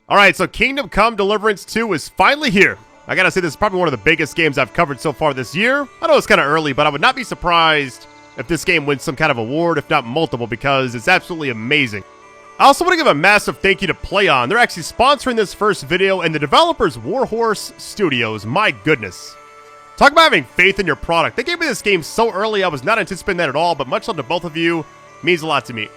Alright, so Kingdom Come Deliverance 2 is finally here. I gotta say, this is probably one of the biggest games I've covered so far this year. I know it's kind of early, but I would not be surprised if this game wins some kind of award, if not multiple, because it's absolutely amazing. I also want to give a massive thank you to PlayOn. They're actually sponsoring this first video, and the developers Warhorse Studios. My goodness. Talk about having faith in your product. They gave me this game so early, I was not anticipating that at all, but much love to both of you. Means a lot to me.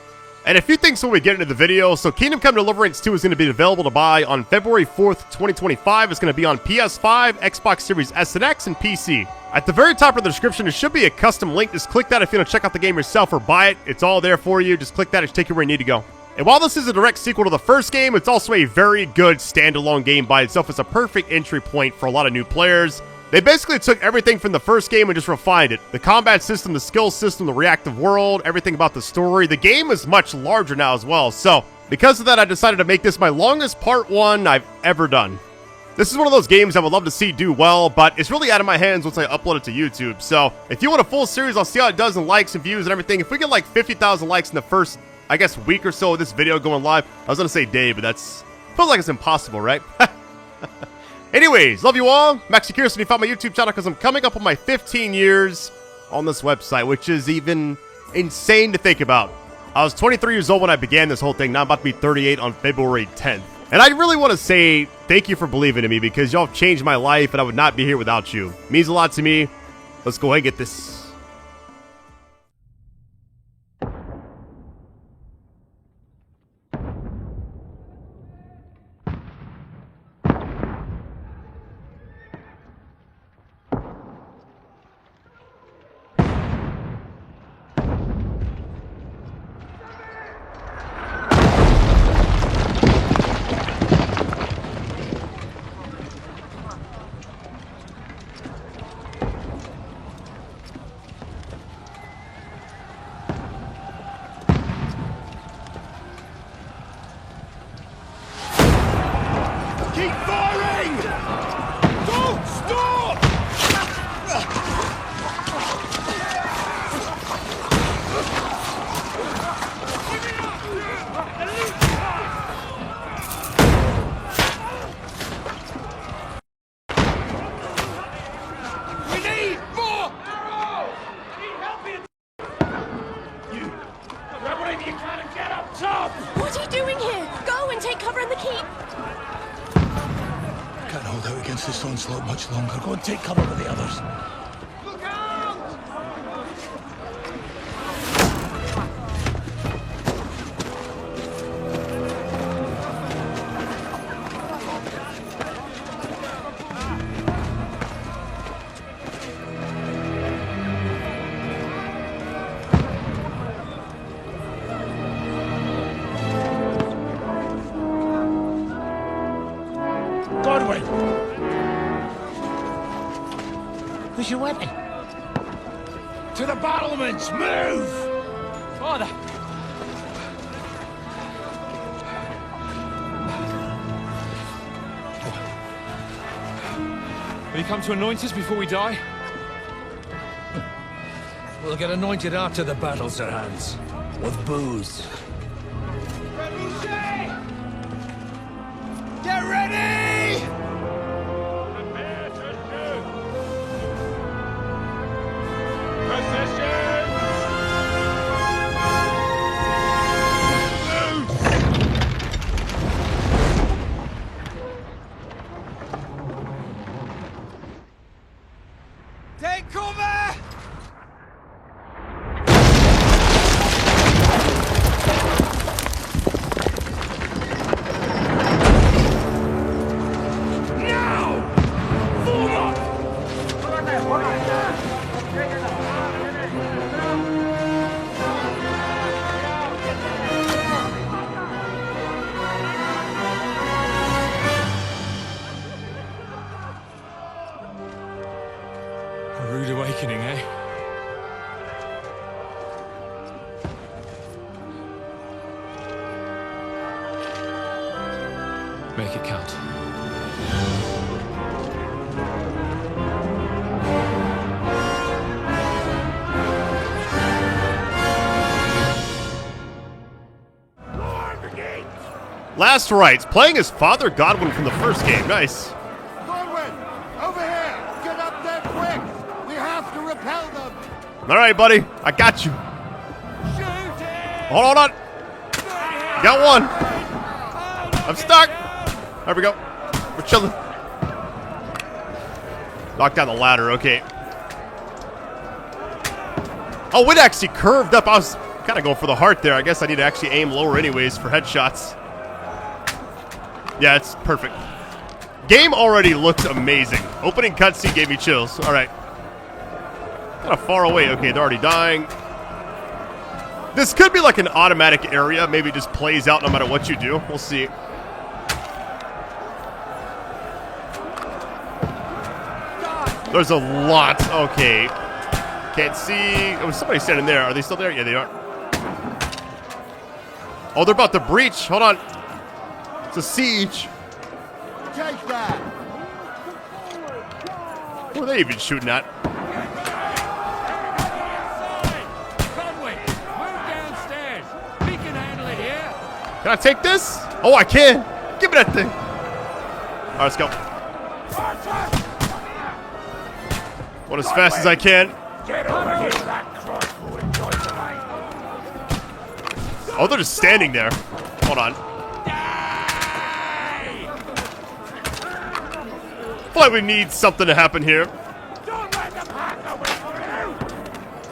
And a few things when we get into the video. So Kingdom Come Deliverance 2 is going to be available to buy on February 4th, 2025. It's going to be on PS5, Xbox Series S and X, and PC. At the very top of the description, there should be a custom link. Just click that if you want to check out the game yourself or buy it. It's all there for you. Just click that. It'll take you where you need to go. And while this is a direct sequel to the first game, it's also a very good standalone game by itself. It's a perfect entry point for a lot of new players. They basically took everything from the first game and just refined it. The combat system, the skill system, the reactive world, everything about the story. The game is much larger now as well. So, because of that, I decided to make this my longest part 1 I've ever done. This is one of those games I would love to see do well, but it's really out of my hands once I upload it to YouTube. So, if you want a full series, I'll see how it does in likes and views and everything. If we get like 50,000 likes in the first, I guess, week or so of this video going live, I was going to say day, but that's, feels like it's impossible, right? Anyways, love you all. Maxi Kirsten, you found my YouTube channel because I'm coming up on my 15 years on this website, which is even insane to think about. I was 23 years old when I began this whole thing. Now I'm about to be 38 on February 10th. And I really want to say thank you for believing in me because y'all have changed my life and I would not be here without you. It means a lot to me. Let's go ahead and get this. Keep firing! Don't stop! We need more arrows! Need help in... You! Grab whatever you can and get up top! What are you doing here? Go and take cover in the keep! Can't hold out against this onslaught much longer. Go and take cover with the others. Look out! Godwin! Where's your weapon? To the battlements! Move! Father! Will you come to anoint us before we die? We'll get anointed after the battle, Sir Hans. With booze. Get ready! Take cover! Now! Form up! A rude awakening, eh? Make it count. Lord the gates! Last rites, playing as Father Godwin from the first game. Nice. Godwin, over here! Get up there quick! We have to repel them! All right, buddy. I got you. Shoot it! Hold on. Got one. I'm stuck. There we go. We're chilling. Knock down the ladder. Okay. Oh, it actually curved up. I was kind of going for the heart there. I guess I need to actually aim lower anyways for headshots. Yeah, it's perfect. Game already looks amazing. Opening cutscene gave me chills. All right. Kind of far away. Okay, they're already dying. This could be like an automatic area. Maybe it just plays out no matter what you do. We'll see. There's a lot. Okay. Can't see. Oh, somebody standing there. Are they still there? Yeah, they are. Oh, they're about to breach. Hold on. It's a siege. Take that! What are they even shooting at? Conway, move downstairs. We can handle it here. Can I take this? Oh, I can. Give me that thing. All right, let's go. Going as fast as I can. Get over here, that crossbow and join the line! Oh, they're just standing there. Hold on. I feel like we need something to happen here. Don't let them have the way for you!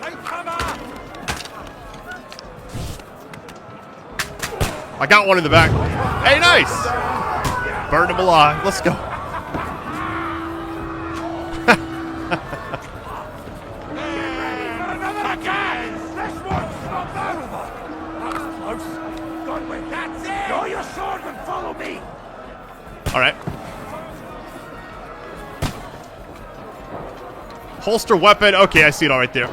Take cover! I got one in the back. Hey, nice. Burned him alive. Let's go. Another gun! This one's not over! That was close. Godwin, that's it! Draw your sword and follow me! All right. Holster weapon. Okay, I see it all right there.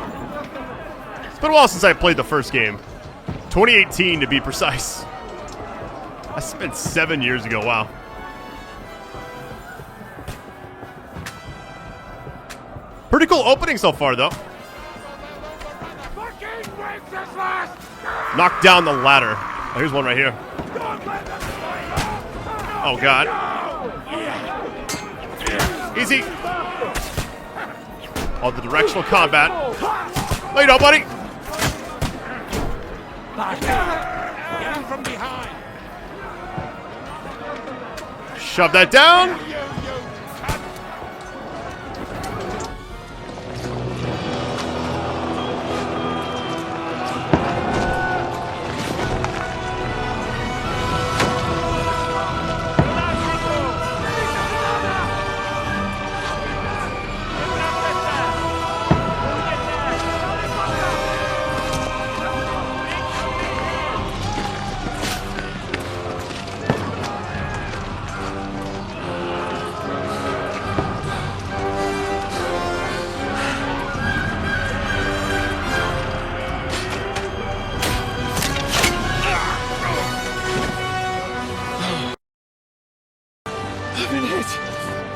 It's been a while since I played the first game. 2018 to be precise. I spent 7 years ago. Wow. Pretty cool opening so far, though. Fucking break this last! Knock down the ladder. Oh, here's one right here. Don't let them Oh, God. Easy. Oh, the directional combat. Lay down, buddy. Get him from behind! Shove that down.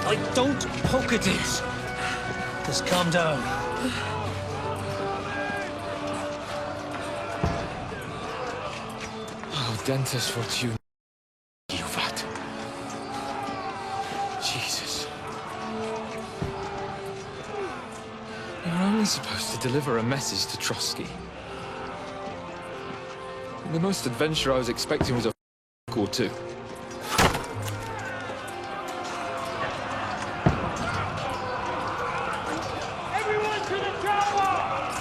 Like, don't poke at it. Just calm down. Oh, dentist, what you vat. Jesus. You're only supposed to deliver a message to Trotsky. The most adventure I was expecting was a or two. Everyone to the chopper!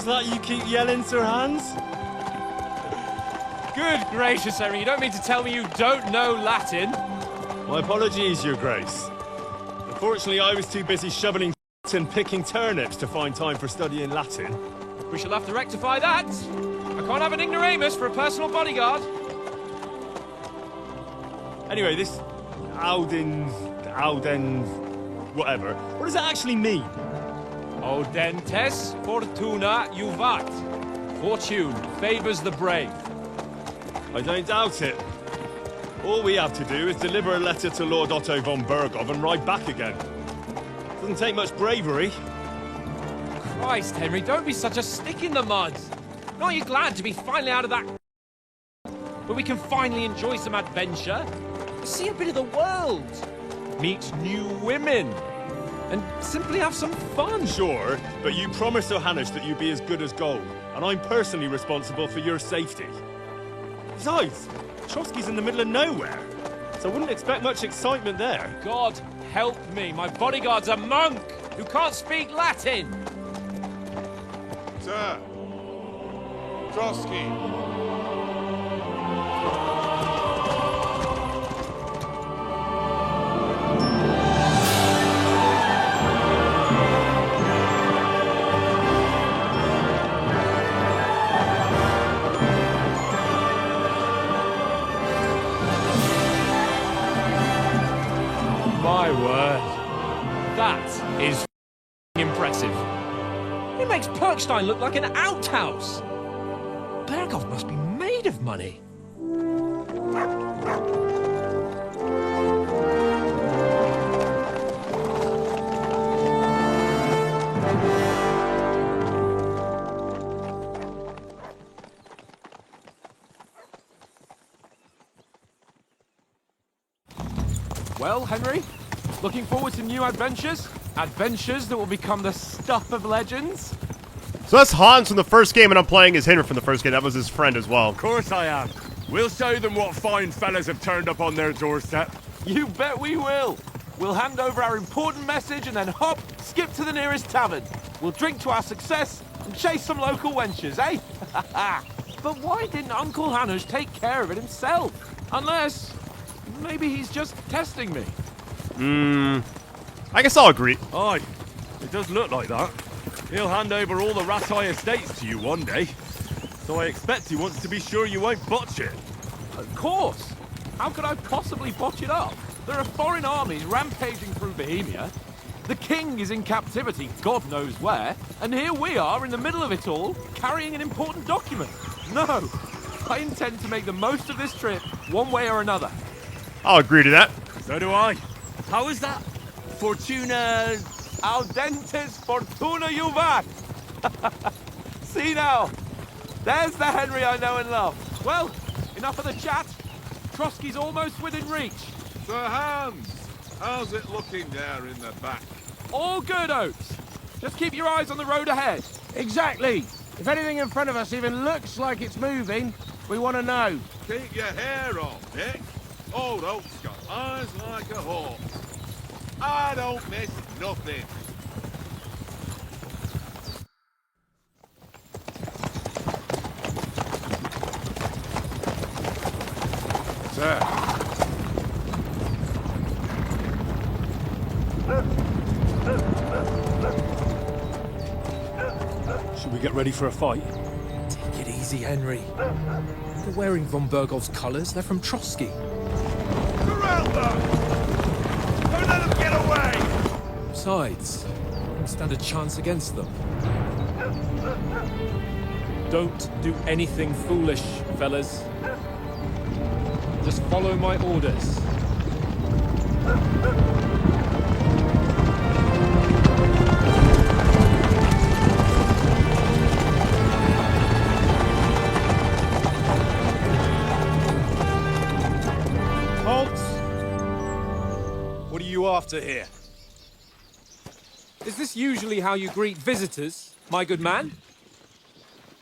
that you keep yelling, Sir Hans? Good gracious, Henry, you don't mean to tell me you don't know Latin? My apologies, Your Grace. Unfortunately, I was too busy shoveling and picking turnips to find time for studying Latin. We shall have to rectify that. I can't have an ignoramus for a personal bodyguard. Anyway, this Auden, whatever. What does that actually mean? Audentes fortuna juvat. Fortune favors the brave. I don't doubt it. All we have to do is deliver a letter to Lord Otto von Bergov and ride back again. Doesn't take much bravery. Christ, Henry, don't be such a stick in the mud. Aren't you glad to be finally out of that where we can finally enjoy some adventure? See a bit of the world. Meet new women. And simply have some fun. Sure, but you promised Johannes that you'd be as good as gold, and I'm personally responsible for your safety. Besides, Trotsky's in the middle of nowhere, so I wouldn't expect much excitement there. God help me, my bodyguard's a monk who can't speak Latin. Sir, Trotsky. My word, that is impressive. It makes Perkstein look like an outhouse. Bergov must be made of money. Well, Henry, looking forward to new adventures? Adventures that will become the stuff of legends? So that's Hans from the first game, and I'm playing as Henry from the first game. That was his friend as well. Of course I am. We'll show them what fine fellas have turned up on their doorstep. You bet we will. We'll hand over our important message and then hop, skip to the nearest tavern. We'll drink to our success and chase some local wenches, eh? But why didn't Uncle Hanush take care of it himself? Unless, maybe he's just testing me. I guess I'll agree. Aye, it does look like that. He'll hand over all the Ratai estates to you one day. So I expect he wants to be sure you won't botch it. Of course. How could I possibly botch it up? There are foreign armies rampaging through Bohemia. The king is in captivity, God knows where. And here we are in the middle of it all, carrying an important document. No, I intend to make the most of this trip, one way or another. I'll agree to that. So do I. How is that? Fortuna... Audentes fortuna juvat. See now, there's the Henry I know and love. Well, enough of the chat. Trotsky's almost within reach. Sir Hans, how's it looking there in the back? All good, Oates. Just keep your eyes on the road ahead. Exactly. If anything in front of us even looks like it's moving, we want to know. Keep your hair on, Dick. Old Oak's got eyes like a hawk. I don't miss nothing. Sir. Should we get ready for a fight? Take it easy, Henry. They're wearing von Bergov's colours. They're from Trotsky. Surround them! Don't let them get away! Besides, don't stand a chance against them. Don't do anything foolish, fellas. Just follow my orders. Halt! What are you after here? Is this usually how you greet visitors, my good man?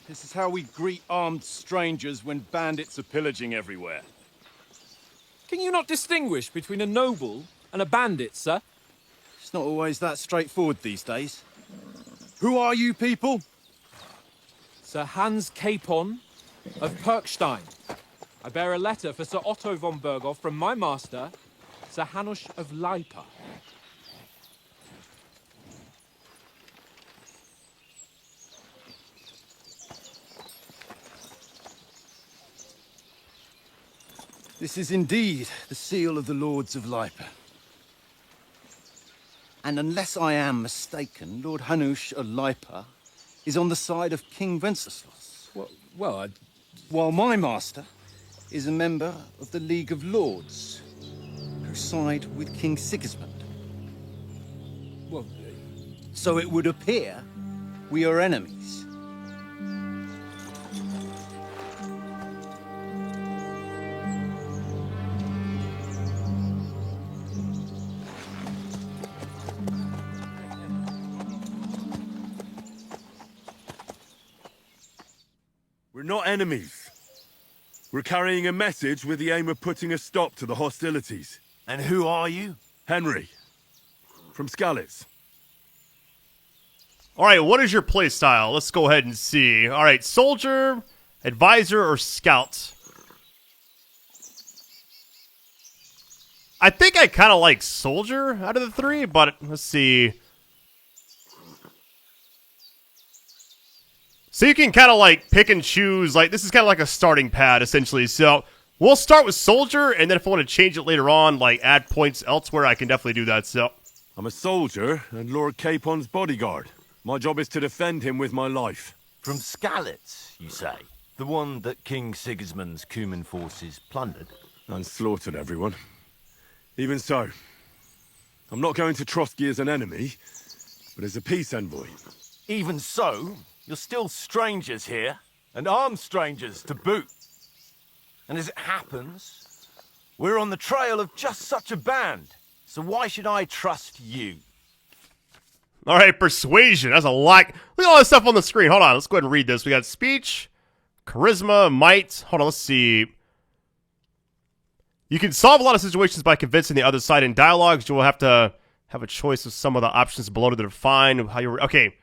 This is how we greet armed strangers when bandits are pillaging everywhere. Can you not distinguish between a noble and a bandit, sir? It's not always that straightforward these days. Who are you people? Sir Hans Capon of Perkstein. I bear a letter for Sir Otto von Berghoff from my master, Sir Hanush of Leipa. This is indeed the seal of the Lords of Lipa. And unless I am mistaken, Lord Hanush of Lipa is on the side of King Wenceslas. While my master is a member of the League of Lords, who side with King Sigismund. So it would appear we are enemies. We're not enemies. We're carrying a message with the aim of putting a stop to the hostilities. And who are you? Henry, from Skalitz. All right, what is your play style? Let's go ahead and see. All right, soldier, advisor, or scout? I think I kind of like soldier out of the three, but let's see. So you can kind of like pick and choose. Like this is kind of like a starting pad essentially. So we'll start with soldier, and then if I want to change it later on, like add points elsewhere, I can definitely do that. So I'm a soldier and Lord Capon's bodyguard. My job is to defend him with my life. From Skalitz, you say? The one that King Sigismund's Cuman forces plundered? And slaughtered everyone. Even so, I'm not going to Trotsky as an enemy, but as a peace envoy. Even so, you're still strangers here, and armed strangers to boot. And as it happens, we're on the trail of just such a band. So why should I trust you? all right, persuasion. That's a lot. Look at all this stuff on the screen. Hold on, let's go ahead and read this. We got speech, charisma, might. Hold on, let's see. You can solve a lot of situations by convincing the other side in dialogues. You will have to have a choice of some of the options below to define how you. Okay,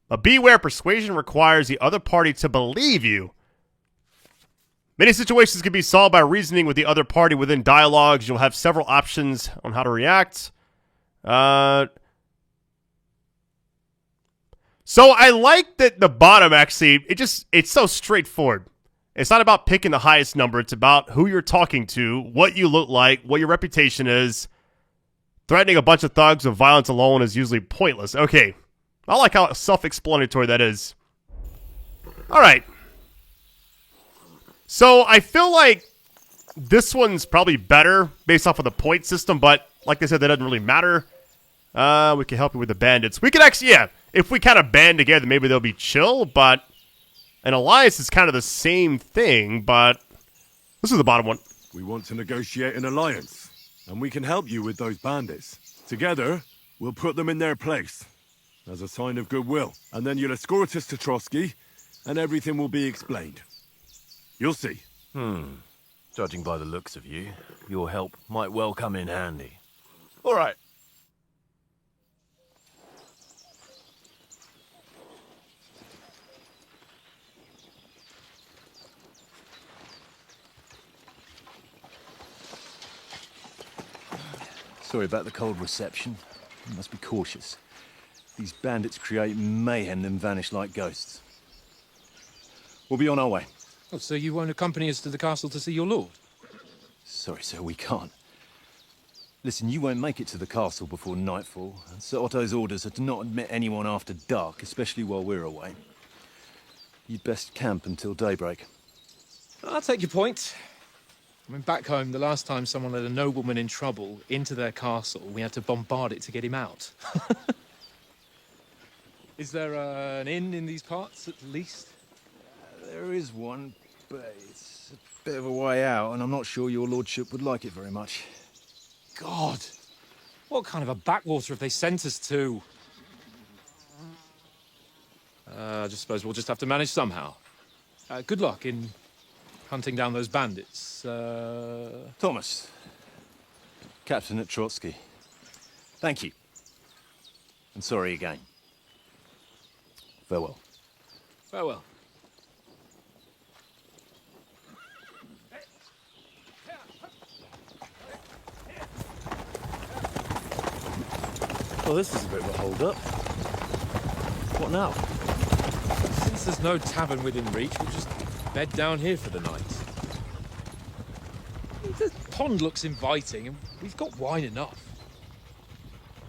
but beware. Persuasion requires the other party to believe you. Many situations can be solved by reasoning with the other party within dialogues. You'll have several options on how to react. So I like that the bottom actually, it's so straightforward. It's not about picking the highest number. It's about who you're talking to, what you look like, what your reputation is. Threatening a bunch of thugs with violence alone is usually pointless. Okay. I like how self-explanatory that is. All right. So I feel like this one's probably better based off of the point system, but like I said, that doesn't really matter. We can help you with the bandits. We could actually, yeah, if we kind of band together, maybe they'll be chill, but an alliance is kind of the same thing, but this is the bottom one. We want to negotiate an alliance, and we can help you with those bandits. Together, we'll put them in their place as a sign of goodwill, and then you'll escort us to Trotsky, and everything will be explained. You'll see. Judging by the looks of you, your help might well come in handy. All right. Sorry about the cold reception. You must be cautious. These bandits create mayhem then vanish like ghosts. We'll be on our way. Oh, so you won't accompany us to the castle to see your lord? Sorry, sir, we can't. Listen, you won't make it to the castle before nightfall, and Sir Otto's orders are to not admit anyone after dark, especially while we're away. You'd best camp until daybreak. I'll take your point. I mean, back home, the last time someone let a nobleman in trouble into their castle, we had to bombard it to get him out. Is there an inn in these parts, at least? There is one, but it's a bit of a way out, and I'm not sure your lordship would like it very much. God! What kind of a backwater have they sent us to? I just suppose we'll just have to manage somehow. Good luck in hunting down those bandits. Thomas, captain at Trotsky. Thank you. And sorry again. Farewell. Farewell. Well, this is a bit of a hold-up. What now? Since there's no tavern within reach, we'll just bed down here for the night. The pond looks inviting, and we've got wine enough.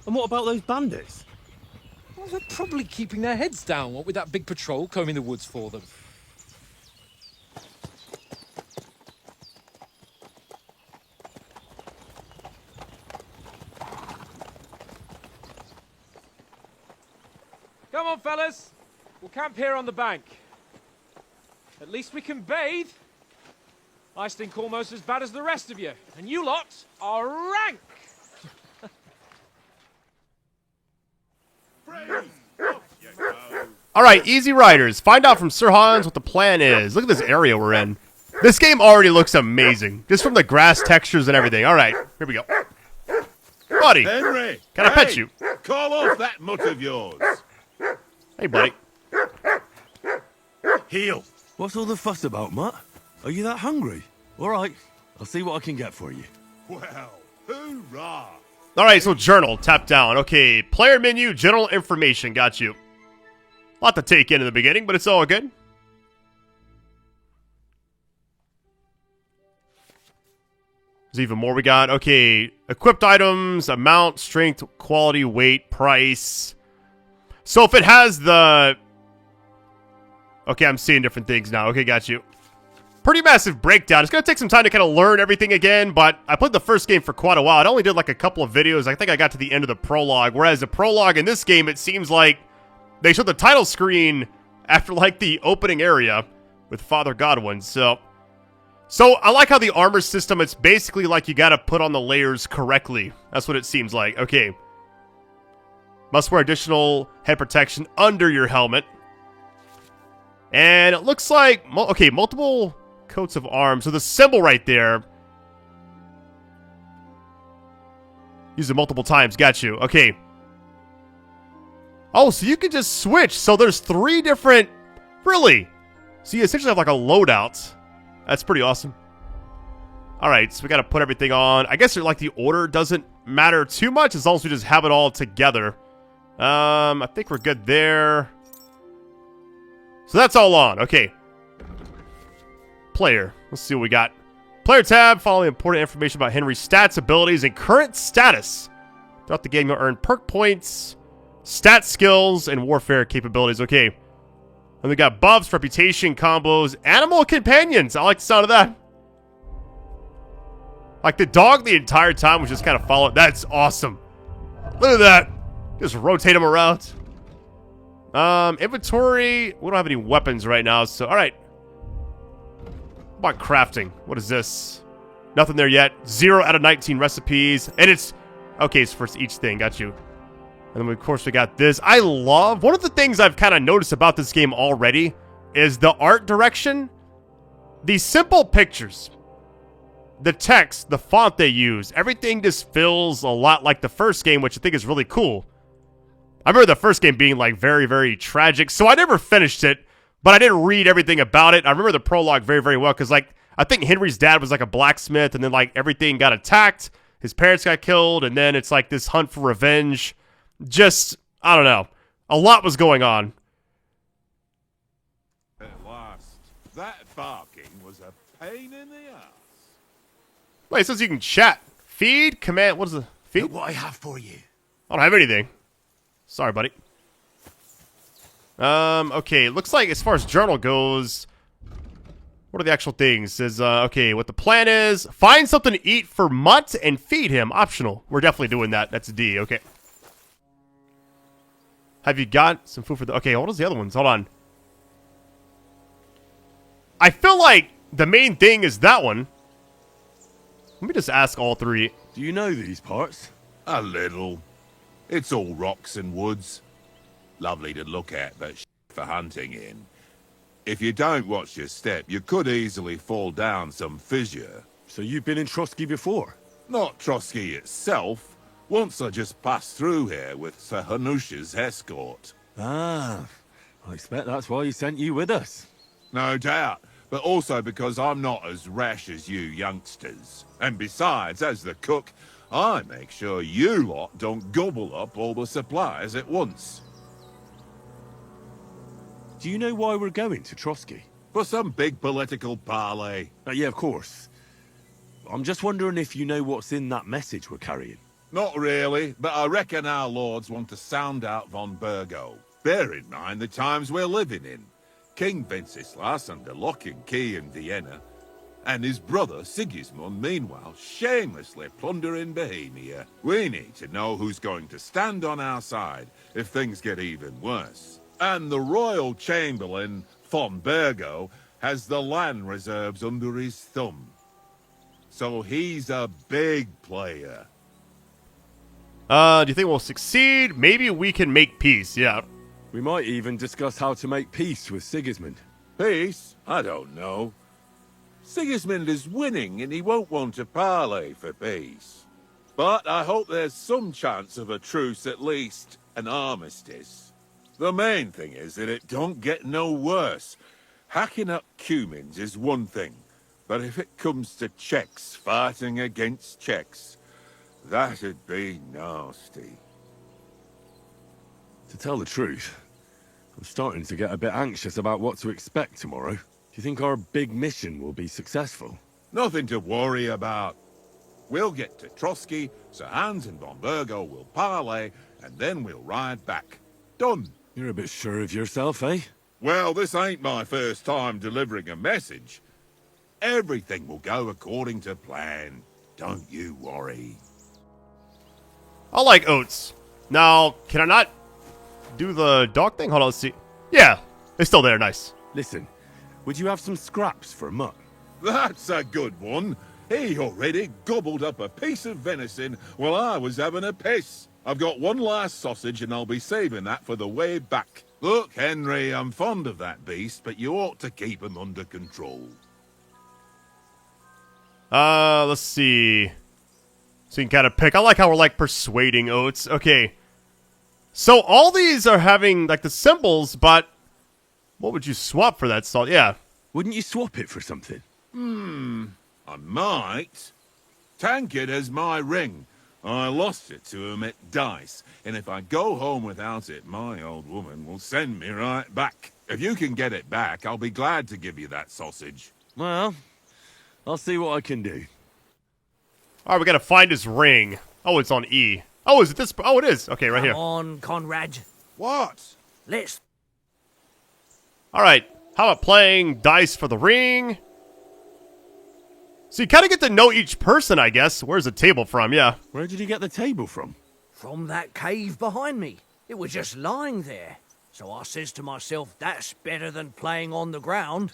And what about those bandits? Well, they're probably keeping their heads down, what with that big patrol combing the woods for them. Come on, fellas. We'll camp here on the bank. At least we can bathe. I stink almost as bad as the rest of you, and you lot are rank. All right, easy riders. Find out from Sir Hans what the plan is. Look at this area we're in. This game already looks amazing, just from the grass textures and everything. All right, here we go. Buddy, Henry, can I pet you? Call off that mutt of yours. Hey, buddy. Heel. What's all the fuss about, Mutt? Are you that hungry? All right, I'll see what I can get for you. Well, hoorah. All right, so journal, tap down. Okay, player menu, general information, got you. A lot to take in the beginning, but it's all good. There's even more we got. Okay, equipped items, amount, strength, quality, weight, price. So if it has the... Okay, I'm seeing different things now. Okay, got you. Pretty massive breakdown. It's going to take some time to kind of learn everything again, but I played the first game for quite a while. I only did like a couple of videos. I think I got to the end of the prologue, whereas the prologue in this game, it seems like they showed the title screen after like the opening area with Father Godwin. So I like how the armor system, it's basically like you got to put on the layers correctly. That's what it seems like. Okay. Must wear additional head protection under your helmet. And it looks like, okay, multiple coats of arms. So the symbol right there. Use it multiple times. Got you. Okay. Oh, so you can just switch. So there's 3 different... Really? So you essentially have like a loadout. That's pretty awesome. Alright, so we got to put everything on. I guess like the order doesn't matter too much as long as we just have it all together. I think we're good there. So that's all on. Okay. Player. Let's see what we got. Player tab. Following important information about Henry's stats, abilities, and current status. Throughout the game, you'll earn perk points, stat skills, and warfare capabilities. Okay. And we got buffs, reputation, combos, animal companions. I like the sound of that. Like the dog the entire time was just kind of following. That's awesome. Look at that. Just rotate him around. Inventory. We don't have any weapons right now, so alright. What about crafting? What is this? Nothing there yet. 0 out of 19 recipes. And it's... Okay, it's for each thing. Got you. And then, of course, we got this. I love... One of the things I've kind of noticed about this game already is the art direction. These simple pictures. The text, the font they use. Everything just feels a lot like the first game, which I think is really cool. I remember the first game being like very, very tragic. So I never finished it, but I didn't read everything about it. I remember the prologue very, very well because like I think Henry's dad was like a blacksmith and then like everything got attacked. His parents got killed and then it's like this hunt for revenge. Just, I don't know. A lot was going on. At last, that barking was a pain in the ass. Wait, it says you can chat. Feed, command, what is the feed? Look what I have for you. I don't have anything. Sorry, buddy. Okay, looks like as far as journal goes, what are the actual things? It says, okay, what the plan is, find something to eat for Mutt and feed him. Optional. We're definitely doing that. That's a D, okay. Have you got some food for the... Okay, what is the other ones? Hold on. I feel like the main thing is that one. Let me just ask all 3. Do you know these parts? A little. It's all rocks and woods. Lovely to look at, but for hunting in. If you don't watch your step, you could easily fall down some fissure. So you've been in Trotsky before? Not Trotsky itself. Once I just passed through here with Sir Hanush's escort. Ah, I expect that's why he sent you with us. No doubt, but also because I'm not as rash as you youngsters. And besides, as the cook, I make sure you lot don't gobble up all the supplies at once. Do you know why we're going to Trotsky? For some big political parley. Yeah, of course. I'm just wondering if you know what's in that message we're carrying. Not really, but I reckon our lords want to sound out von Burgo. Bear in mind the times we're living in. King Wenceslas under lock and key in Vienna, and his brother Sigismund, meanwhile, shamelessly plundering Bohemia. We need to know who's going to stand on our side if things get even worse. And the royal chamberlain, von Burgo, has the land reserves under his thumb. So he's a big player. Do you think we'll succeed? Maybe we can make peace, yeah. We might even discuss how to make peace with Sigismund. Peace? I don't know. Sigismund is winning and he won't want to parley for peace. But I hope there's some chance of a truce, at least an armistice. The main thing is that it don't get no worse. Hacking up Cumans is one thing, but if it comes to Czechs fighting against Czechs, that'd be nasty. To tell the truth, I'm starting to get a bit anxious about what to expect tomorrow. Do you think our big mission will be successful? Nothing to worry about. We'll get to Trotsky, Sir Hans and von Burgo will parley, and then we'll ride back. Done. You're a bit sure of yourself, eh? Well, this ain't my first time delivering a message. Everything will go according to plan. Don't you worry. I like oats. Now, can I not do the dog thing? Hold on, let's see. Yeah, it's still there, nice. Listen, would you have some scraps for Mutt? That's a good one. He already gobbled up a piece of venison while I was having a piss. I've got one last sausage and I'll be saving that for the way back. Look, Henry, I'm fond of that beast, but you ought to keep him under control. Let's see. So you can kind of pick. I like how we're like persuading oats. Okay. So all these are having like the symbols, but what would you swap for that salt? Yeah. Wouldn't you swap it for something? I might. Tankard has my ring. I lost it to him at dice, and if I go home without it, my old woman will send me right back. If you can get it back, I'll be glad to give you that sausage. Well, I'll see what I can do. All right, we gotta find his ring. Oh, it's on E. Oh, is it this? Oh, it is. Okay, right here. Come on, Conrad. What? Let's... All right. How about playing dice for the ring? So you kind of get to know each person, I guess. Where's the table from? Yeah. Where did you get the table from? From that cave behind me. It was just lying there. So I says to myself, that's better than playing on the ground.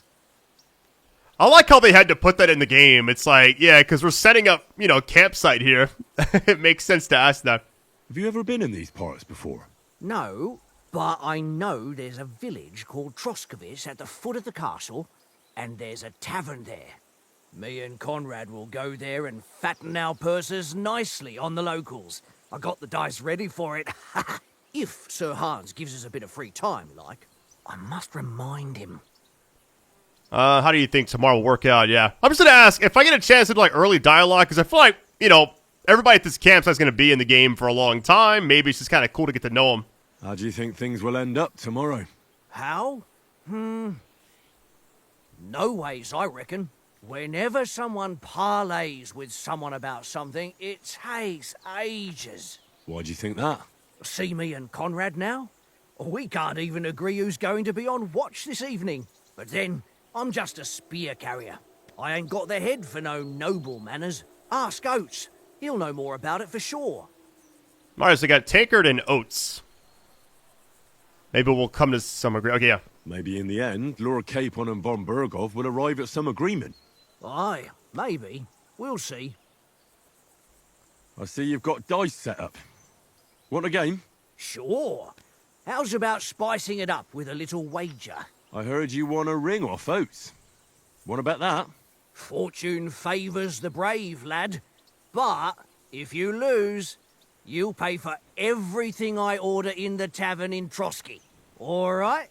I like how they had to put that in the game. It's like, yeah, because we're setting up, you know, campsite here. It makes sense to ask that. Have you ever been in these parts before? No, but I know there's a village called Troskovic at the foot of the castle, and there's a tavern there. Me and Conrad will go there and fatten our purses nicely on the locals. I got the dice ready for it. If Sir Hans gives us a bit of free time, like. I must remind him. How do you think tomorrow will work out? Yeah. I'm just going to ask, if I get a chance to do, like, early dialogue, because I feel like, you know, everybody at this campsite's going to be in the game for a long time. Maybe it's just kind of cool to get to know them. How do you think things will end up tomorrow? How? No ways, I reckon. Whenever someone parleys with someone about something, it takes ages. Why do you think that? See me and Conrad now? We can't even agree who's going to be on watch this evening. But then, I'm just a spear carrier. I ain't got the head for no noble manners. Ask Oates. He'll know more about it for sure. All right, so we got Tankard and Oates. Maybe we'll come to some agreement. Okay, yeah. Maybe in the end, Lord Capon and von Burgov will arrive at some agreement. Aye, maybe. We'll see. I see you've got dice set up. Want a game? Sure. How's about spicing it up with a little wager? I heard you won a ring off Oates. Want to bet that? Fortune favours the brave, lad. But if you lose, you'll pay for everything I order in the tavern in Trotsky. All right?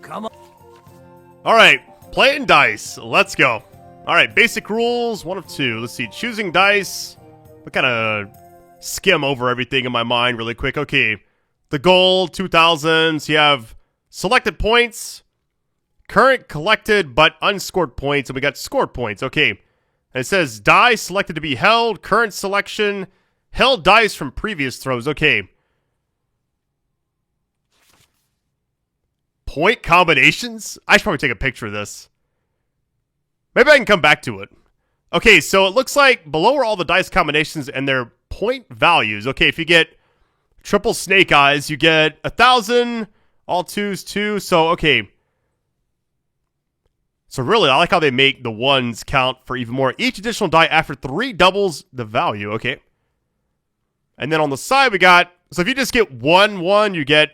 Come on. All right, playing dice. Let's go. All right, basic rules, 1 of 2. Let's see, choosing dice. We kind of skim over everything in my mind really quick. Okay, the goal, 2000s. You have selected points, current collected but unscored points, and we got scored points. Okay, and it says die selected to be held, current selection, held dice from previous throws. Okay. Point combinations? I should probably take a picture of this. Maybe I can come back to it. Okay, so it looks like below are all the dice combinations and their point values. Okay, if you get triple snake eyes, you get 1,000, all 2s, 2. So, okay. So really, I like how they make the 1s count for even more. Each additional die after 3 doubles the value. Okay. And then on the side, we got, so if you just get 1, 1, you get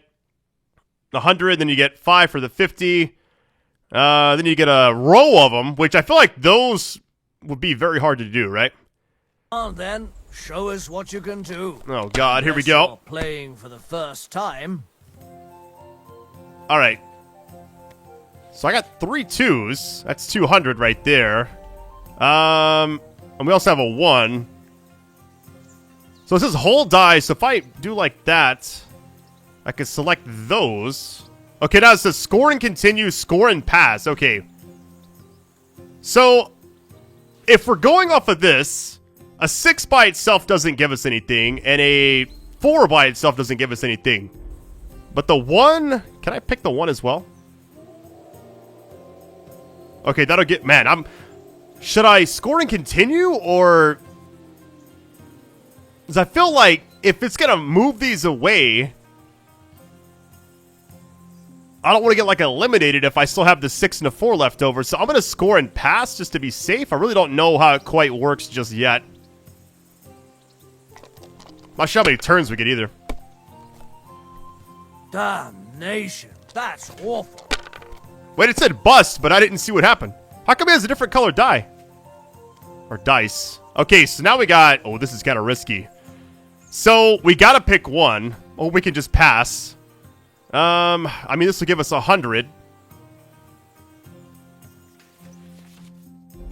100, then you get 5 for the 50. Then you get a row of them, which I feel like those would be very hard to do, right? Well then, show us what you can do. Oh God, here we Unless go. you're playing for the first time. All right. So I got 3 2s. That's 200 right there. And we also have a 1. So it says whole die. So if I do like that, I can select those. Okay, now it says score and continue, score and pass. Okay. So, if we're going off of this, a 6 by itself doesn't give us anything, and a 4 by itself doesn't give us anything. But the 1, can I pick the 1 as well? Okay, that'll get, man, should I score and continue, or? Because I feel like if it's going to move these away, I don't want to get, like, eliminated if I still have the 6 and a 4 left over. So I'm going to score and pass just to be safe. I really don't know how it quite works just yet. Not sure how many turns we get either. Damnation, that's awful. Wait, it said bust, but I didn't see what happened. How come it has a different color die? Or dice. Okay, so now we got... Oh, this is kind of risky. So we got to pick 1. Or we can just pass. I mean, this will give us 100.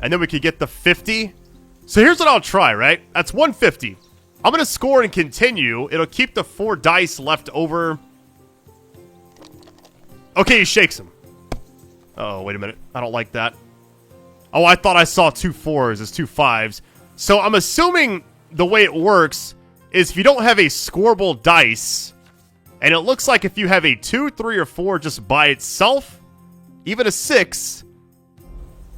And then we could get the 50. So here's what I'll try, right? That's 150. I'm going to score and continue. It'll keep the 4 dice left over. Okay, he shakes him. Oh, wait a minute. I don't like that. Oh, I thought I saw 2 4s as 2 5s. So I'm assuming the way it works is if you don't have a scoreable dice... And it looks like if you have a 2, 3, or 4 just by itself, even a 6,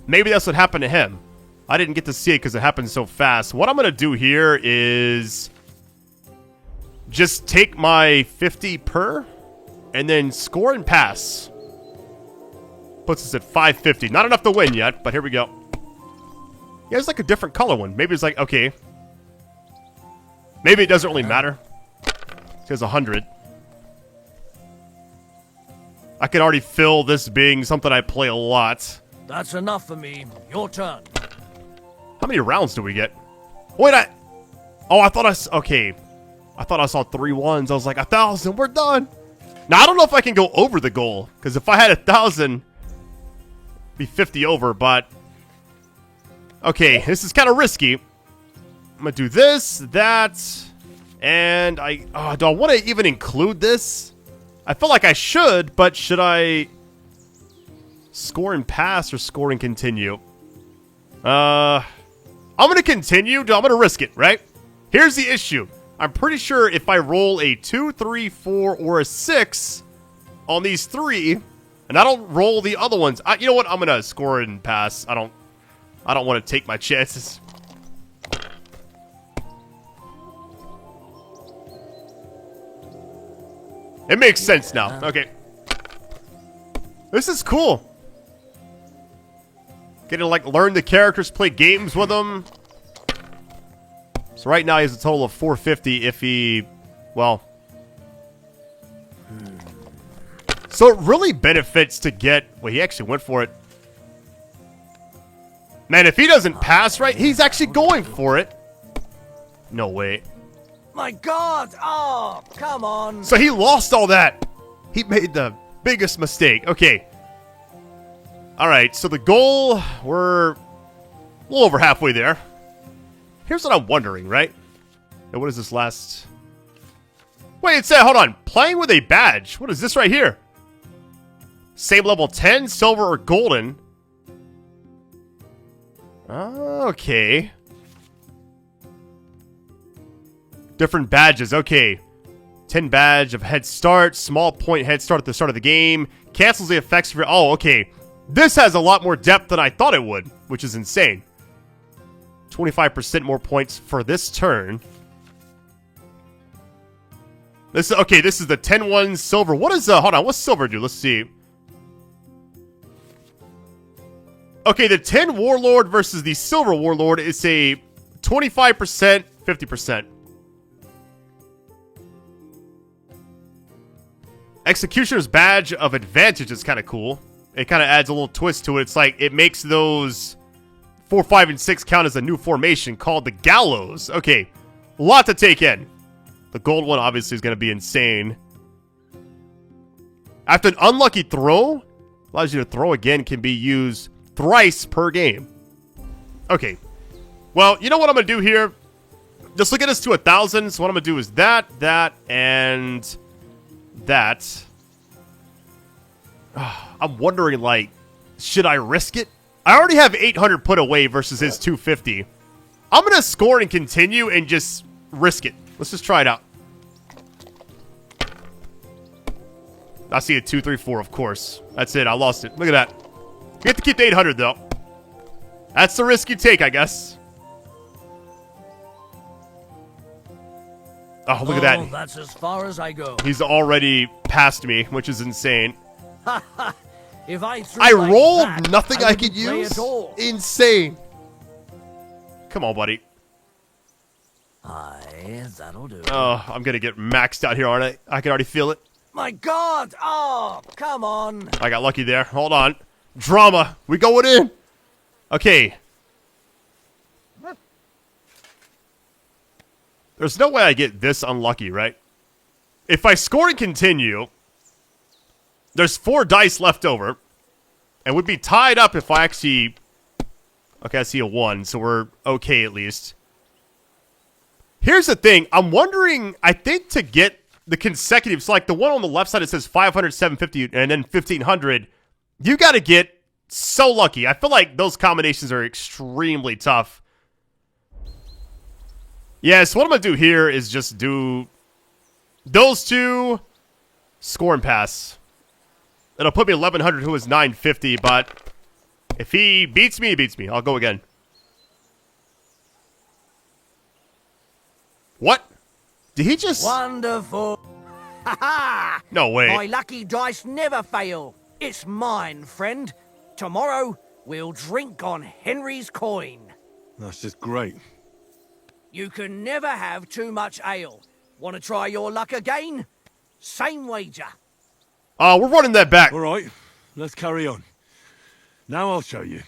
maybe that's what happened to him. I didn't get to see it because it happened so fast. What I'm going to do here is just take my 50 per and then score and pass. Puts us at 550. Not enough to win yet, but here we go. Yeah, it's like a different color one. Maybe it's like, okay. Maybe it doesn't really matter. It says 100. I can already feel this being something I play a lot. That's enough for me. Your turn. How many rounds do we get? Wait, I thought okay. I thought I saw 3 1s. I was like, 1,000, we're done. Now, I don't know if I can go over the goal. Because if I had 1,000, it'd be 50 over, but... Okay, this is kind of risky. I'm going to do this, that, and do I want to even include this? I feel like I should, but should I score and pass or score and continue? I'm going to continue. I'm going to risk it, right? Here's the issue. I'm pretty sure if I roll a 2, 3, 4, or a 6 on these 3, and I don't roll the other ones, you know what? I'm going to score and pass. I don't want to take my chances. It makes sense now. Okay. This is cool. Getting to, like, learn the characters, play games with them. So right now he has a total of 450 if he... Well... So it really benefits to get... Well, he actually went for it. Man, if he doesn't pass right, he's actually going for it. No way. My God! Oh, come on! So he lost all that. He made the biggest mistake. Okay. Alright, so the goal, we're A little over halfway there. Here's what I'm wondering, right? And what is this last... Wait, it said, hold on. Playing with a badge. What is this right here? Same level 10, silver, or golden. Okay. Different badges. Okay. 10 badge of head start. Small point head start at the start of the game. Cancels the effects for... Oh, okay. This has a lot more depth than I thought it would, which is insane. 25% more points for this turn. This okay, this is the 10-1 silver. What is hold on, what's silver do? Let's see. Okay, the 10 warlord versus the silver warlord is a 25%, 50%. Executioner's badge of advantage is kind of cool. It kind of adds a little twist to it. It's like it makes those 4, 5, and 6 count as a new formation called the gallows. Okay, a lot to take in. The gold one obviously is going to be insane. After an unlucky throw, allows you to throw again, can be used thrice per game. Okay. Well, you know what I'm going to do here? Just look at this to 1,000. So what I'm going to do is that, and that. I'm wondering, like, should I risk it? I already have 800 put away versus his 250. I'm going to score and continue and just risk it. Let's just try it out. I see a 2, 3, 4, of course. That's it. I lost it. Look at that. You have to keep the 800, though. That's the risk you take, I guess. Oh, look at that. That's as far as I go. He's already past me, which is insane. If I rolled that, nothing I could use? Insane. Come on, buddy. Aye, that'll do. Oh, I'm going to get maxed out here, aren't I? I can already feel it. My God! Oh, come on. I got lucky there. Hold on. Drama. We going in. Okay. There's no way I get this unlucky, right? If I score and continue, there's 4 dice left over. And we'd be tied up if I actually... Okay, I see a 1, so we're okay at least. Here's the thing. I'm wondering, I think to get the consecutive, so like the one on the left side, it says 500, 750, and then 1,500. You got to get so lucky. I feel like those combinations are extremely tough. Yeah, so what I'm going to do here is just do those 2, score and pass. It'll put me 1,100, who is 950, but if he beats me, he beats me. I'll go again. What? Did he just... Wonderful. Ha ha! No way. My lucky dice never fail. It's mine, friend. Tomorrow, we'll drink on Henry's coin. That's just great. You can never have too much ale. Want to try your luck again? Same wager. We're running that back. All right, let's carry on. Now I'll show you.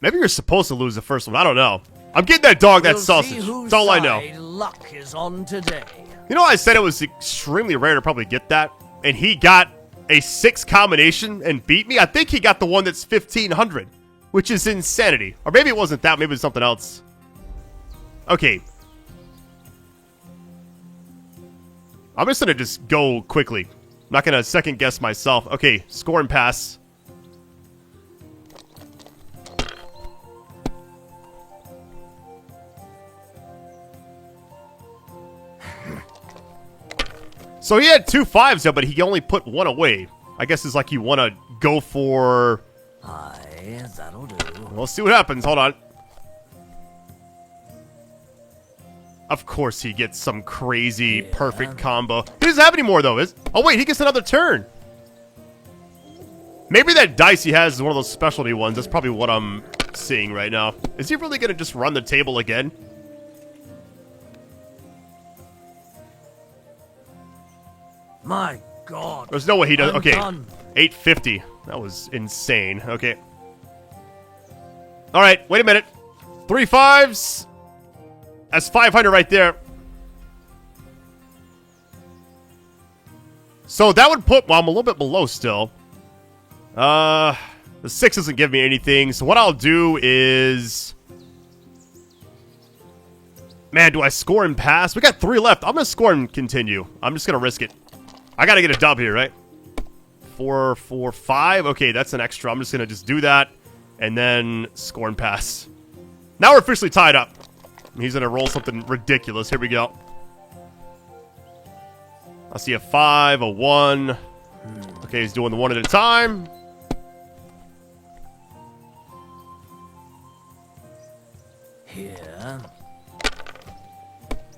Maybe you're supposed to lose the first one. I don't know. I'm getting that dog, that We'll sausage. see whose That's all I side know. Luck is on today. You know, I said it was extremely rare to probably get that, and he got a 6 combination and beat me. I think he got the one that's 1,500, which is insanity. Or maybe it wasn't that. Maybe it was something else. Okay. I'm just going to just go quickly. I'm not going to second guess myself. Okay, score and pass. So he had 2 5s though, but he only put 1 away. I guess it's like you want to go for... Aye, that'll do. Well, let's see what happens. Hold on. Of course he gets some crazy perfect combo. He doesn't have any more though. Oh wait, he gets another turn. Maybe that dice he has is one of those specialty ones. That's probably what I'm seeing right now. Is he really going to just run the table again? My God. There's no way he does. I'm Okay, done. 850. That was insane. Okay. All right, wait a minute. 3 5s. That's 500 right there. So that would put... Well, I'm a little bit below still. The 6 doesn't give me anything, so what I'll do is... Man, do I score and pass? We got 3 left. I'm going to score and continue. I'm just going to risk it. I got to get a dub here, right? 4, 4, 5. Okay, that's an extra. I'm just going to just do that and then score and pass. Now we're officially tied up. He's going to roll something ridiculous. Here we go. I see a 5, a 1. Okay, he's doing the 1 at a time. Here.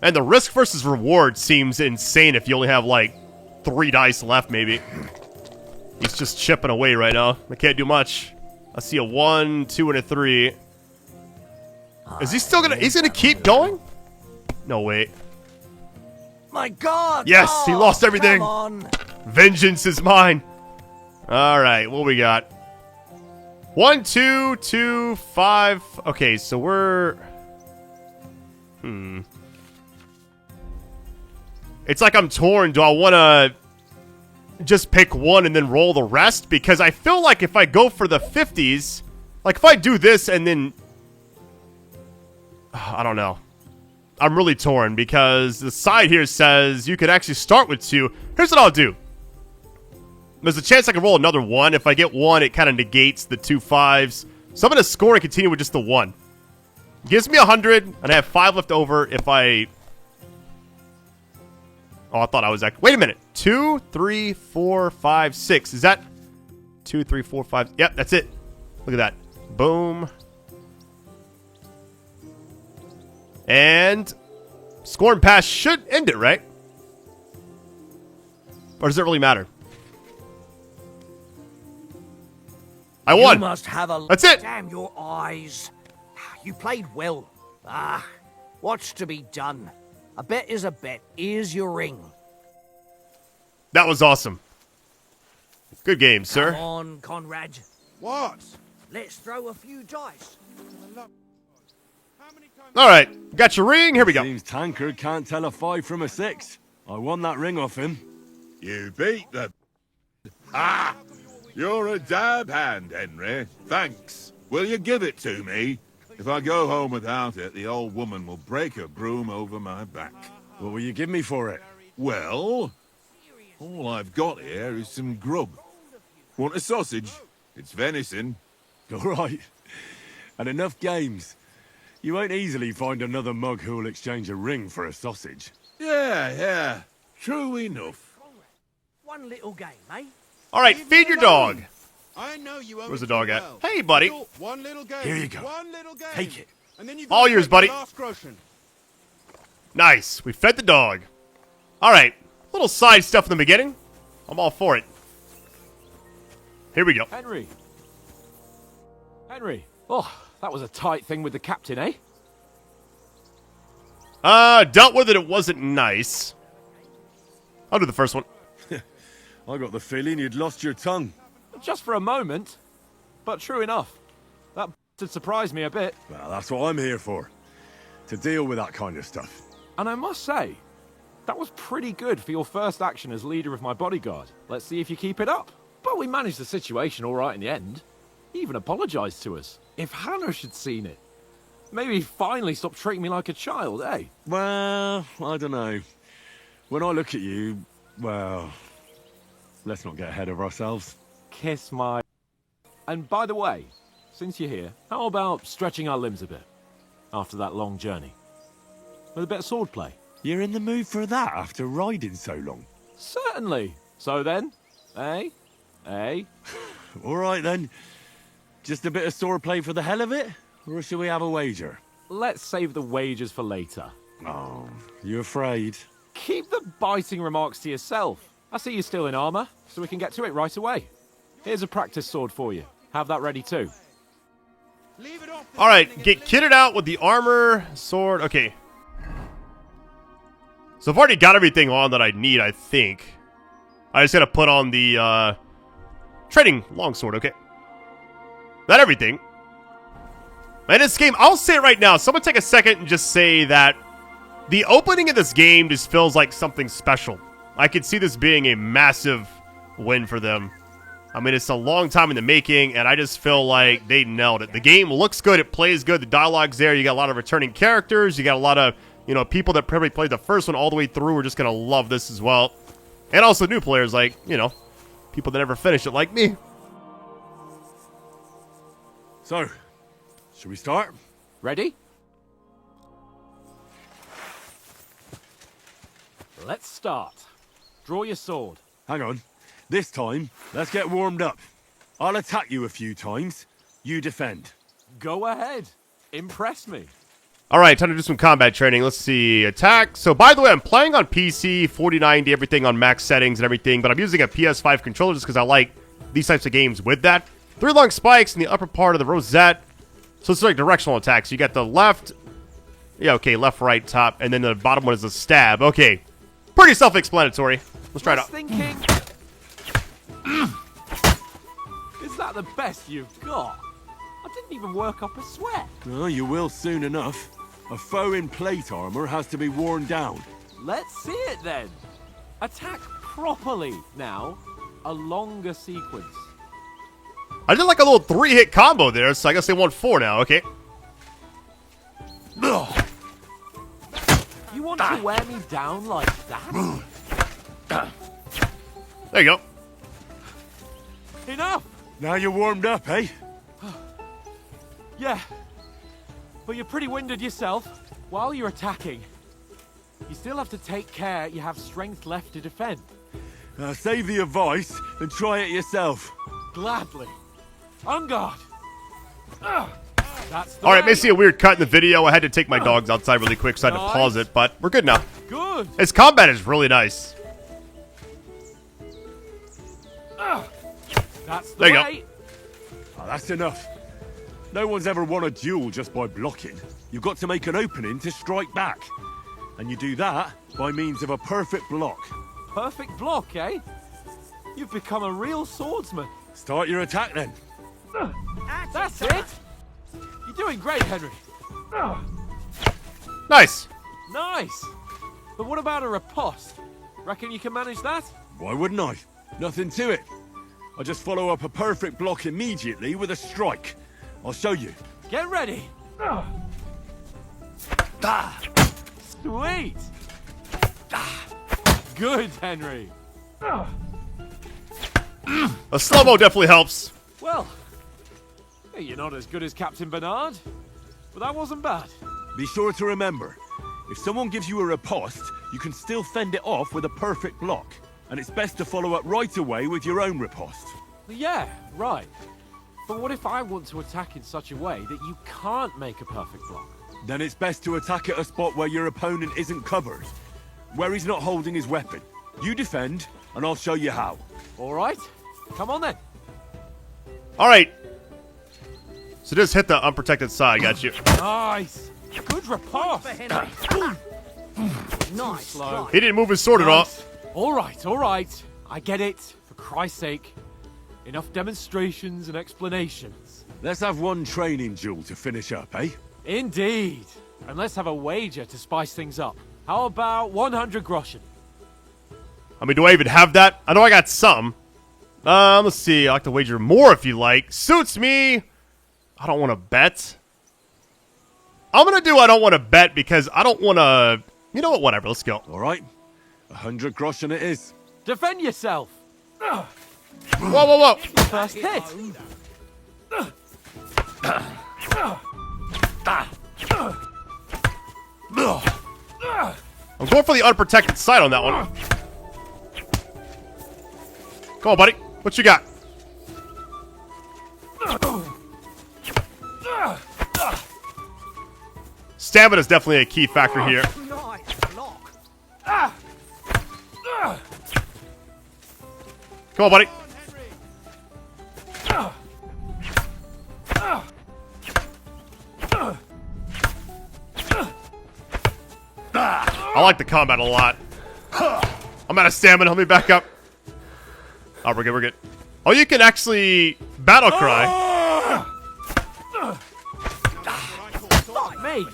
And the risk versus reward seems insane if you only have, like, 3 dice left, maybe. He's just chipping away right now. I can't do much. I see a 1, 2, and a 3. Is he still gonna... He's gonna keep going? No, wait. My God! Yes, he lost everything. Come on. Vengeance is mine. All right, what we got? 1, 2, 2, 5. Okay, so we're... It's like I'm torn. Do I want to just pick 1 and then roll the rest? Because I feel like if I go for the 50s, like if I do this and then... I don't know. I'm really torn because the side here says you could actually start with 2. Here's what I'll do. There's a chance I can roll another 1. If I get 1, it kind of negates the 2 5s. So I'm going to score and continue with just the 1. Gives me 100, and I have 5 left over if I... Oh, I thought I was... Wait a minute. 2, 3, 4, 5, 6. Is that... 2, 3, 4, 5... Yep, that's it. Look at that. Boom. And... Score and pass should end it, right? Or does it really matter? I won. You must have a... That's it. Damn your eyes. You played well. What's to be done? A bet is a bet. Here's your ring. That was awesome. Good game, sir. Come on, Conrad. What? Let's throw a few dice. All right, got your ring. Here we go. Seems Tankard can't tell a 5 from a 6. I won that ring off him. You beat the... Ah! You're a dab hand, Henry. Thanks. Will you give it to me? If I go home without it, the old woman will break her broom over my back. What will you give me for it? Well, all I've got here is some grub. Want a sausage? It's venison. All right. And enough games. You won't easily find another mug who'll exchange a ring for a sausage. Yeah. True enough. One little game, eh? All right, feed your dog. I know you owe Where's the it dog too at? well. Hey, buddy. One little game. Here you go. One little game. Take it. And then you All gotta yours, take the buddy. last groschen. Nice. We fed the dog. All right. Little side stuff in the beginning. I'm all for it. Here we go. Henry. Oh, that was a tight thing with the captain, eh? Dealt with it. It wasn't nice. I'll do the first one. I got the feeling you'd lost your tongue. Just for a moment. But true enough. That did surprise me a bit. Well, that's what I'm here for. To deal with that kind of stuff. And I must say, that was pretty good for your first action as leader of my bodyguard. Let's see if you keep it up. But we managed the situation all right in the end. He even apologized to us. If Hanush had seen it, maybe he'd finally stop treating me like a child, eh? Well, I don't know. When I look at you, well, let's not get ahead of ourselves. Kiss my... And by the way, since you're here, how about stretching our limbs a bit? After that long journey. With a bit of swordplay. You're in the mood for that after riding so long? Certainly. So then, eh? All right then. Just a bit of swordplay for the hell of it? Or shall we have a wager? Let's save the wagers for later. Oh, you afraid? Keep the biting remarks to yourself. I see you're still in armor, so we can get to it right away. Here's a practice sword for you. Have that ready too. All right, get kitted out with the armor, sword. Okay. So I've already got everything on that I need, I think. I just gotta put on the trading longsword, okay. Not everything. And this game, I'll say it right now. Someone take a second and just say that the opening of this game just feels like something special. I could see this being a massive win for them. I mean, it's a long time in the making, and I just feel like they nailed it. The game looks good. It plays good. The dialogue's there. You got a lot of returning characters. You got a lot of, people that probably played the first one all the way through are just going to love this as well. And also new players like, people that never finished it like me. So, should we start? Ready? Let's start. Draw your sword. Hang on. This time, let's get warmed up. I'll attack you a few times. You defend. Go ahead. Impress me. All right, time to do some combat training. Let's see. Attack. So, by the way, I'm playing on PC, 4090, everything on max settings and everything, but I'm using a PS5 controller just because I like these types of games with that. 3 long spikes in the upper part of the rosette. So, it's like directional attacks. You got the left. Yeah, okay, left, right, top, and then the bottom one is a stab. Okay. Pretty self-explanatory. Let's try it out. Thinking. Is that the best you've got? I didn't even work up a sweat. Oh, you will soon enough. A foe in plate armor has to be worn down. Let's see it then. Attack properly now. A longer sequence. I did like a little 3-hit combo there, so I guess they want 4 now. Okay. You want to wear me down like that? There you go. Enough! Now you're warmed up, eh? Yeah. But you're pretty winded yourself. While you're attacking, you still have to take care you have strength left to defend. Save the advice and try it yourself. Gladly. On guard. That's the All right, way. may see a weird cut in the video. I had to take my dogs outside really quick, so I had to pause it, but we're good now. Good. Its combat is really nice. That's the There you way. Oh, that's enough. No one's ever won a duel just by blocking. You've got to make an opening to strike back. And you do that by means of a perfect block. Perfect block, eh? You've become a real swordsman. Start your attack then. That's it. You're doing great, Henry. Nice. Nice. But what about a riposte? Reckon you can manage that? Why wouldn't I? Nothing to it. I just follow up a perfect block immediately with a strike. I'll show you. Get ready. Sweet. Good, Henry. A slow-mo definitely helps. Well, you're not as good as Captain Bernard, but that wasn't bad. Be sure to remember, if someone gives you a riposte, you can still fend it off with a perfect block. And it's best to follow up right away with your own riposte. Yeah, right. But what if I want to attack in such a way that you can't make a perfect block? Then it's best to attack at a spot where your opponent isn't covered. Where he's not holding his weapon. You defend, and I'll show you how. All right. Come on then. All right. So just hit the unprotected side. Got you. Nice. Good riposte. Nice. Slow. He didn't move his sword at all. All right, all right. I get it. For Christ's sake. Enough demonstrations and explanations. Let's have one training duel to finish up, eh? Indeed. And let's have a wager to spice things up. How about 100 groschen? I mean, do I even have that? I know I got some. Let's see. I like to wager more if you like. Suits me. I don't want to bet. I'm going to do I don't want to bet because I don't want to... You know what? Whatever. Let's go. All right. 100 groschen it is. Defend yourself. Whoa, whoa, whoa. First hit. I'm going for the unprotected side on that one. Come on, buddy. What you got? Stamina is definitely a key factor here. Nice block. Come on, buddy. I like the combat a lot. I'm out of stamina. Let me back up. Oh, we're good, we're good. Oh, you can actually battle cry. Fuck me.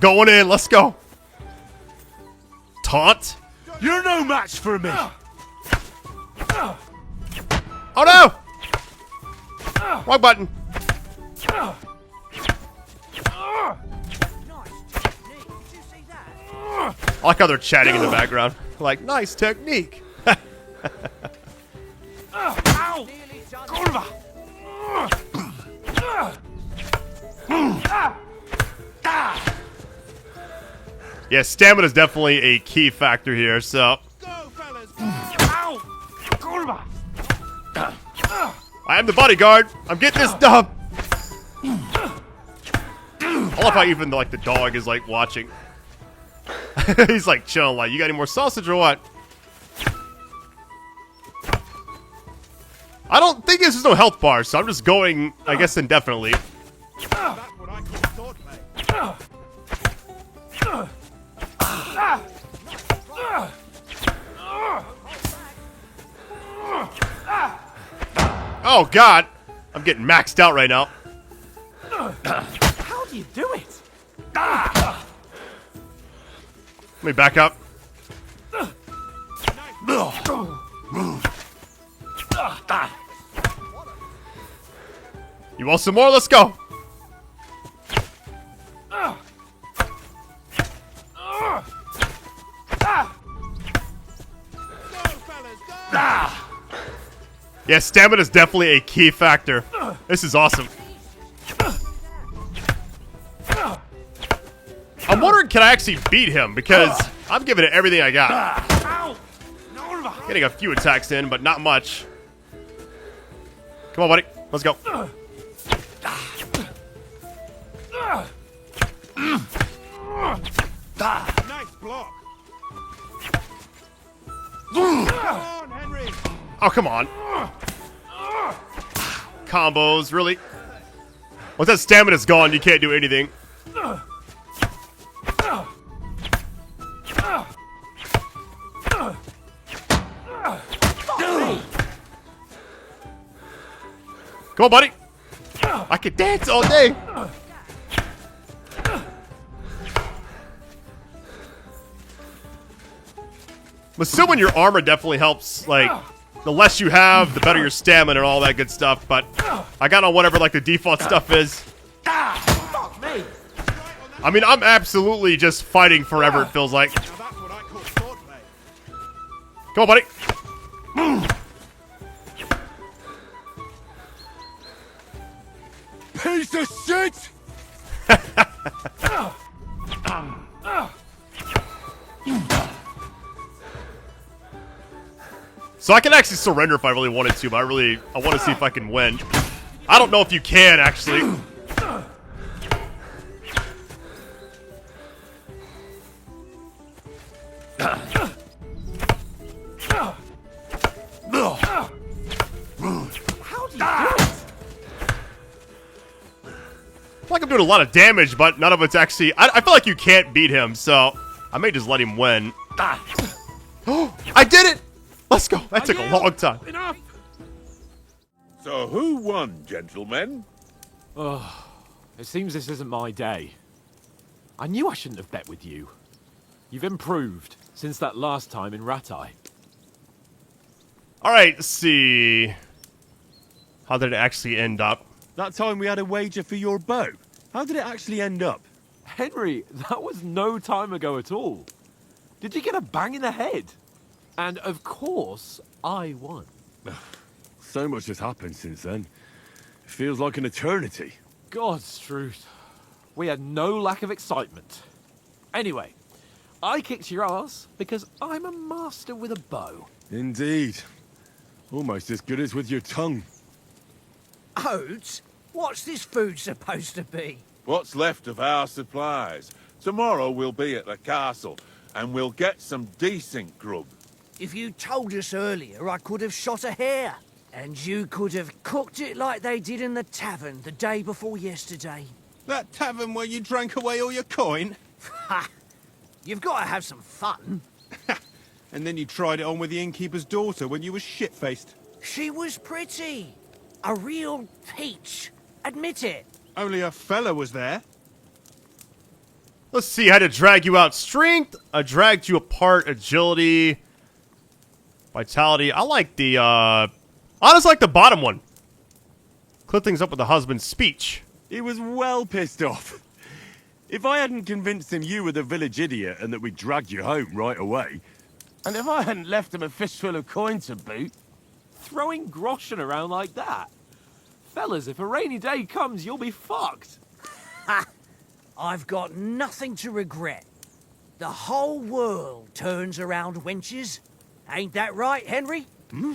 Going in, let's go. Taunt. You're no match for me! Oh no! Wrong button. I like how they're chatting in the background. Like, nice technique. Ow! Kurva! Yeah, stamina is definitely a key factor here, so. Go, fellas! Ow! Kurva! I am the bodyguard. I'm getting this dub. I love how even like the dog is like watching. He's like chilling, like, you got any more sausage or what? I don't think there's no health bar, so I'm just going, I guess, indefinitely. That's what I call swordplay. Oh god, I'm getting maxed out right now. How do you do it? Let me back up. You want some more? Let's go. Yeah, stamina is definitely a key factor. This is awesome. I'm wondering, can I actually beat him? Because I'm giving it everything I got. Getting a few attacks in, but not much. Come on, buddy. Let's go. Nice block. Come on, Henry. Oh, come on. Combos, really? Once that stamina's gone, you can't do anything. Come on, buddy. I could dance all day. I'm assuming your armor definitely helps. Like, the less you have, the better your stamina and all that good stuff. But I got on whatever like the default stuff is. Fuck me! I mean, I'm absolutely just fighting forever, it feels like. Now that's what I call swordplay. Come on, buddy. Piece of shit! So I can actually surrender if I really wanted to, but I want to see if I can win. I don't know if you can, actually. How do you do it? Like I'm doing a lot of damage, but none of it's actually... I feel like you can't beat him, so I may just let him win. Oh, I did it! Let's go. That took a long time. Enough! So who won, gentlemen? Oh, it seems this isn't my day. I knew I shouldn't have bet with you. You've improved since that last time in Ratai. Alright, let's see. How did it actually end up? That time we had a wager for your bow. How did it actually end up? Henry, that was no time ago at all. Did you get a bang in the head? And of course, I won. So much has happened since then. It feels like an eternity. God's truth. We had no lack of excitement. Anyway, I kicked your ass because I'm a master with a bow. Indeed. Almost as good as with your tongue. Oats? What's this food supposed to be? What's left of our supplies. Tomorrow we'll be at the castle, and we'll get some decent grub. If you told us earlier, I could have shot a hare. And you could have cooked it like they did in the tavern the day before yesterday. That tavern where you drank away all your coin? Ha! You've got to have some fun. And then you tried it on with the innkeeper's daughter when you were shit-faced. She was pretty. A real peach. Admit it. Only a fella was there. Let's see, I had to drag you out. Strength, I dragged you apart. Agility, vitality. I like the, honestly, like the bottom one. Clear things up with the husband's speech. He was well pissed off. If I hadn't convinced him you were the village idiot and that we dragged you home right away... And if I hadn't left him a fistful of coin to boot... Throwing groschen around like that? Fellas, if a rainy day comes, you'll be fucked. Ha! I've got nothing to regret. The whole world turns around wenches. Ain't that right, Henry? Hmm?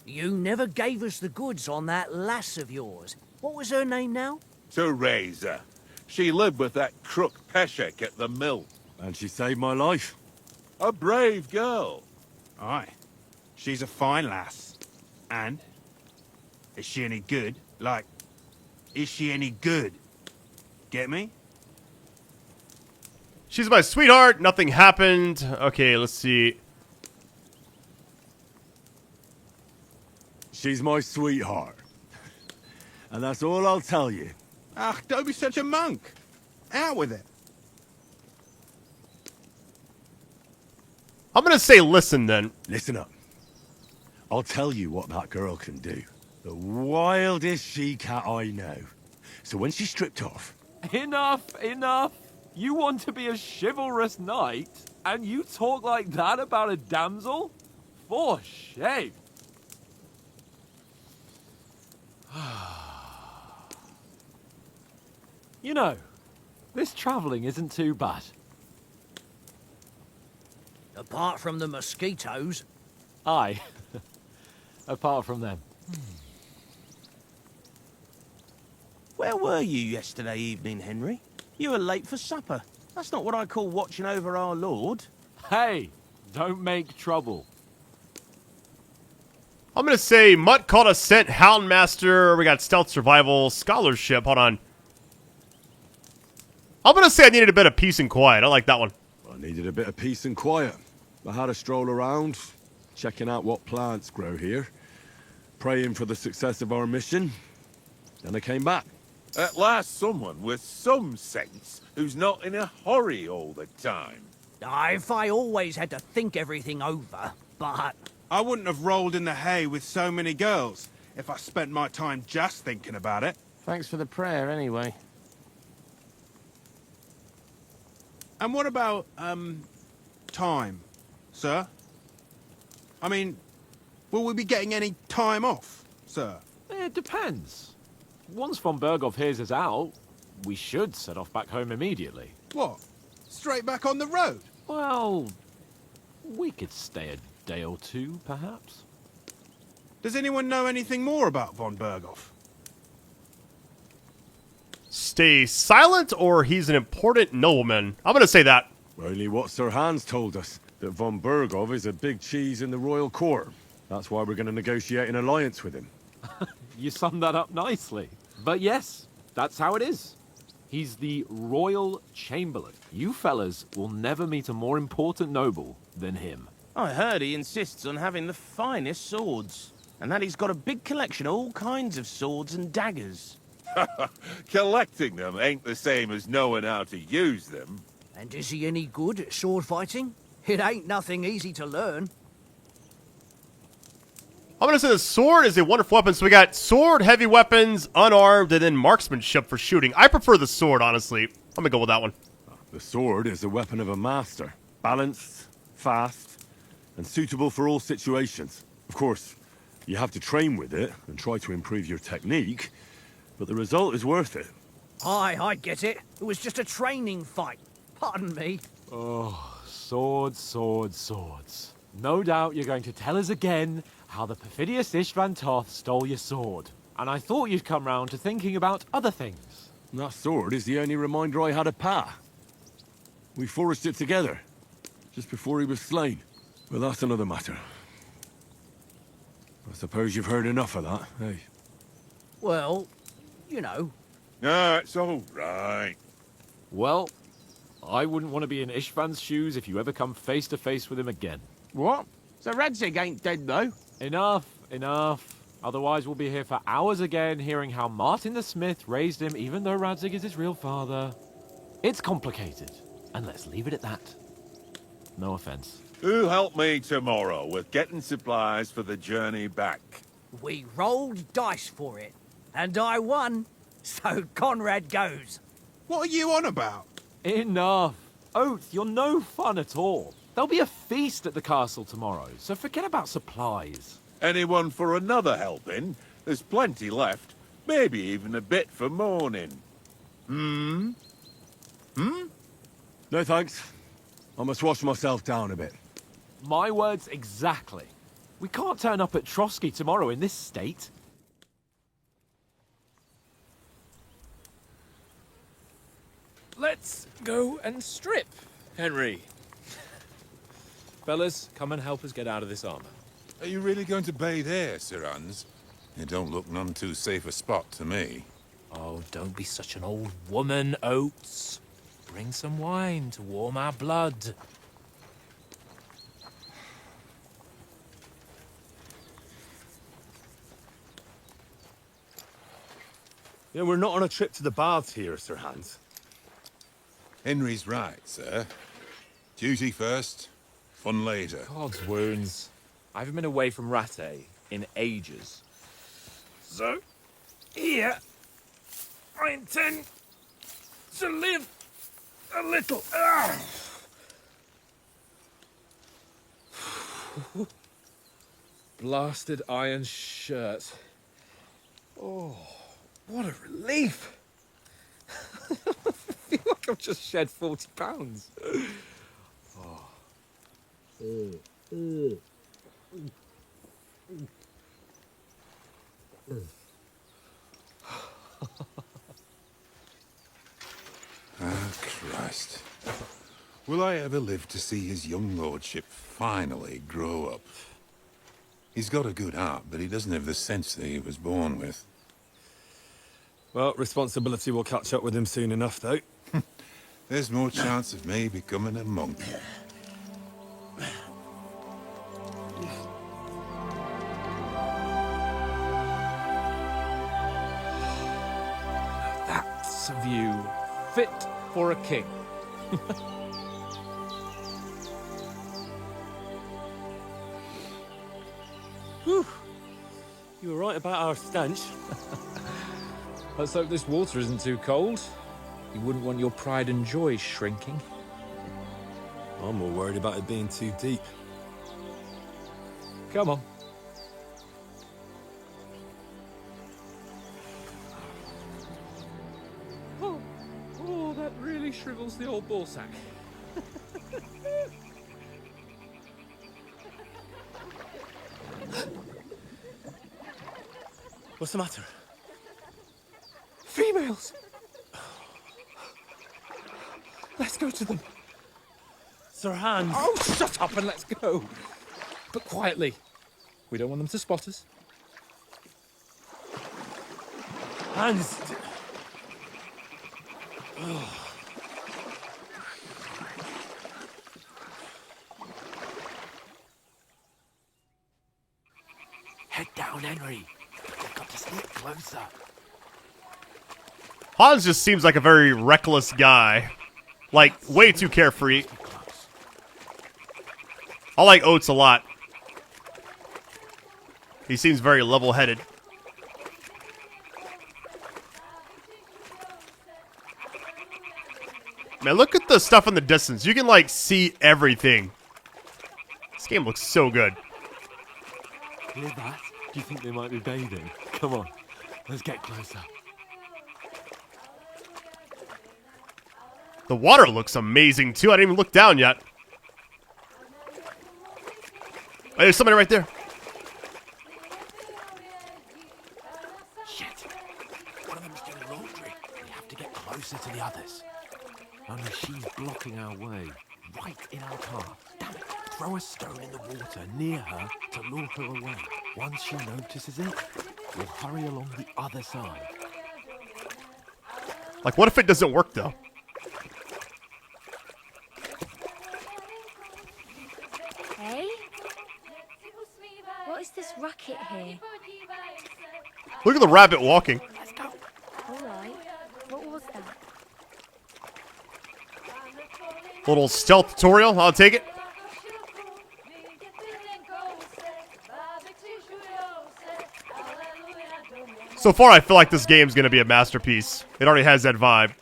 You never gave us the goods on that lass of yours. What was her name now? Teresa. She lived with that crook Peshek at the mill. And she saved my life. A brave girl. Aye. She's a fine lass. And? Is she any good? Like, is she any good? Get me? She's my sweetheart. Nothing happened. Okay, let's see. She's my sweetheart. And that's all I'll tell you. Ah, don't be such a monk. Out with it. I'm gonna say listen then. Listen up. I'll tell you what that girl can do. The wildest she-cat I know. So when she's stripped off... Enough, enough. You want to be a chivalrous knight, and you talk like that about a damsel? For shame. You know, this travelling isn't too bad. Apart from the mosquitoes. Aye. Apart from them. Where were you yesterday evening, Henry? You were late for supper. That's not what I call watching over our Lord. Hey, don't make trouble. I'm gonna say Mutt called us Scent Houndmaster. We got Stealth Survival Scholarship. Hold on. I'm gonna say I needed a bit of peace and quiet. I like that one. I needed a bit of peace and quiet. I had a stroll around, checking out what plants grow here, praying for the success of our mission. Then I came back. At last someone with some sense who's not in a hurry all the time. If I always had to think everything over, but... I wouldn't have rolled in the hay with so many girls if I spent my time just thinking about it. Thanks for the prayer, anyway. And what about, time, sir? I mean, will we be getting any time off, sir? It depends. Once von Berghoff hears us out, we should set off back home immediately. What? Straight back on the road? Well, we could stay a day or two, perhaps. Does anyone know anything more about von Berghoff? Stay silent or he's an important nobleman. I'm gonna say that. Only what Sir Hans told us, that von Berghoff is a big cheese in the royal court. That's why we're going to negotiate an alliance with him. You summed that up nicely. But yes, that's how it is. He's the royal chamberlain. You fellas will never meet a more important noble than him. I heard he insists on having the finest swords, and that he's got a big collection of all kinds of swords and daggers. Collecting them ain't the same as knowing how to use them. And is he any good at sword fighting? It ain't nothing easy to learn. I'm gonna say the sword is a wonderful weapon. So we got sword, heavy weapons, unarmed, and then marksmanship for shooting. I prefer the sword, honestly. I'm gonna go with that one. The sword is the weapon of a master. Balanced, fast, and suitable for all situations. Of course, you have to train with it and try to improve your technique, but the result is worth it. Aye, I get it. It was just a training fight. Pardon me. Oh, swords, swords, swords. No doubt you're going to tell us again how the perfidious Istvan Toth stole your sword. And I thought you'd come round to thinking about other things. That sword is the only reminder I had of Pa. We forged it together, just before he was slain. But that's another matter. I suppose you've heard enough of that, eh? Well, you know. No, it's all right. Well, I wouldn't want to be in Istvan's shoes if you ever come face to face with him again. What? So Radzig ain't dead, though? Enough, enough. Otherwise we'll be here for hours again hearing how Martin the Smith raised him even though Radzig is his real father. It's complicated, and let's leave it at that. No offense. Who'll help me tomorrow with getting supplies for the journey back? We rolled dice for it, and I won, so Conrad goes. What are you on about? Enough. Oath, you're no fun at all. There'll be a feast at the castle tomorrow, so forget about supplies. Anyone for another helping? There's plenty left. Maybe even a bit for morning. Hmm? No thanks. I must wash myself down a bit. My words exactly. We can't turn up at Trotsky tomorrow in this state. Let's go and strip, Henry. Fellas, come and help us get out of this armor. Are you really going to bathe here, Sir Hans? It don't look none too safe a spot to me. Oh, don't be such an old woman, Oates. Bring some wine to warm our blood. Yeah, we're not on a trip to the baths here, Sir Hans. Henry's right, sir. Duty first, fun later. God's wounds. I haven't been away from Rattay in ages. So, here, I intend to live a little. Blasted iron shirt. Oh, what a relief. I feel like I've just shed 40 pounds. Ah, Christ. Will I ever live to see his young lordship finally grow up? He's got a good heart, but he doesn't have the sense that he was born with. Well, responsibility will catch up with him soon enough, though. There's more chance of me becoming a monk. That's a view fit for a king. Whew. You were right about our stench. Let's hope this water isn't too cold. You wouldn't want your pride and joy shrinking. I'm more worried about it being too deep. Come on. Oh, that really shrivels the old ball sack. What's the matter? Females! Let's go to them. Sir Hans! Oh, shut up and let's go. But quietly. We don't want them to spot us. Hans! Head down, Henry. I've got to sneak closer. Hans just seems like a very reckless guy. Like, way too carefree. I like Oates a lot. He seems very level-headed. Man, look at the stuff in the distance. You can, like, see everything. This game looks so good. Hear that? Do you think they might be bathing? Come on, let's get closer. The water looks amazing, too. I didn't even look down yet. Oh, there's somebody right there. Shit. One of them's doing laundry. We have to get closer to the others. Only she's blocking our way, right in our path. Damn it. Throw a stone in the water near her to lure her away. Once she notices it, we'll hurry along the other side. Like, what if it doesn't work, though? Hey? What is this racket here? Look at the rabbit walking. Alright. What was that? Little stealth tutorial, I'll take it. So far, I feel like this game's gonna be a masterpiece. It already has that vibe.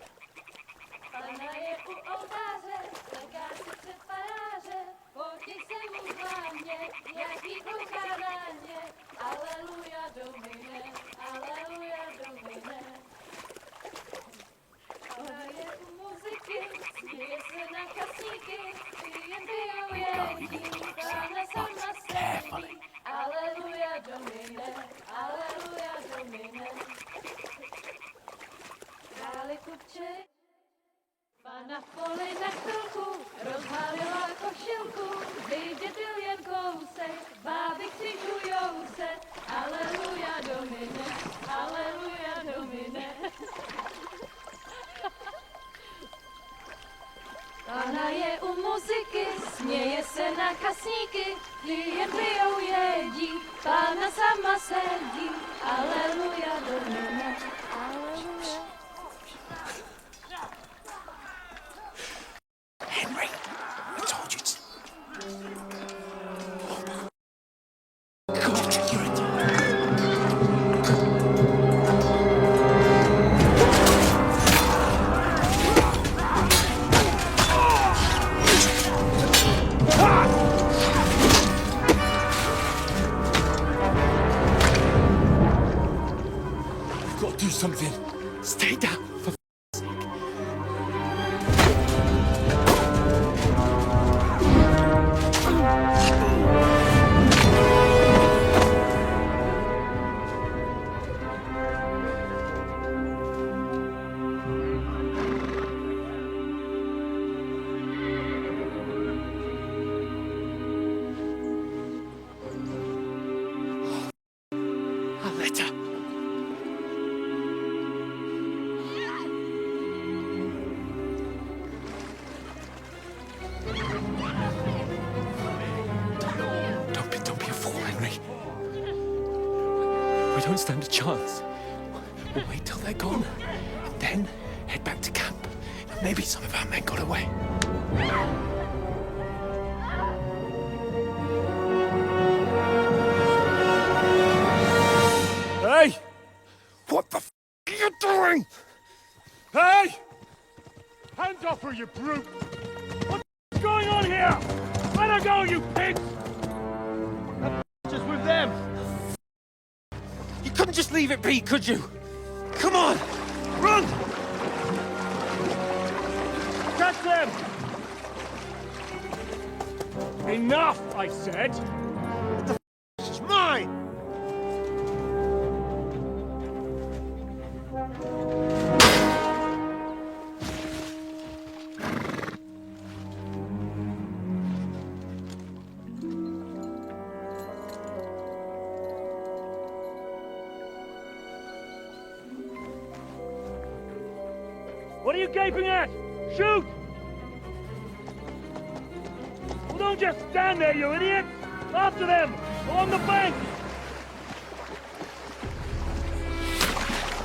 Carefully. Na poli na chvilku rozhalila košilku, vidět byl jen kousek, báby křižujou se, aleluja domine, aleluja domine. Pána je u muziky, směje se na kasníky, jen pijou jedí, pána sama sedí, aleluja domine, aleluja. Henry, I told you to. God, you're a... We've got to do something. Stay down, for Don't be a fool, Henry. We don't stand a chance. We'll wait till they're gone, and then head back to camp. Maybe some of our men got away. Hey! What the f are you doing? Hey! Hands off her, you brute! What's going on here? Let her go, you pigs! Just with them! You couldn't just leave it be, could you? Come on! Run! Catch them! Enough, I said! What the f is mine! What are you gaping at? Shoot! Well, don't just stand there, you idiot! After them! Along the bank!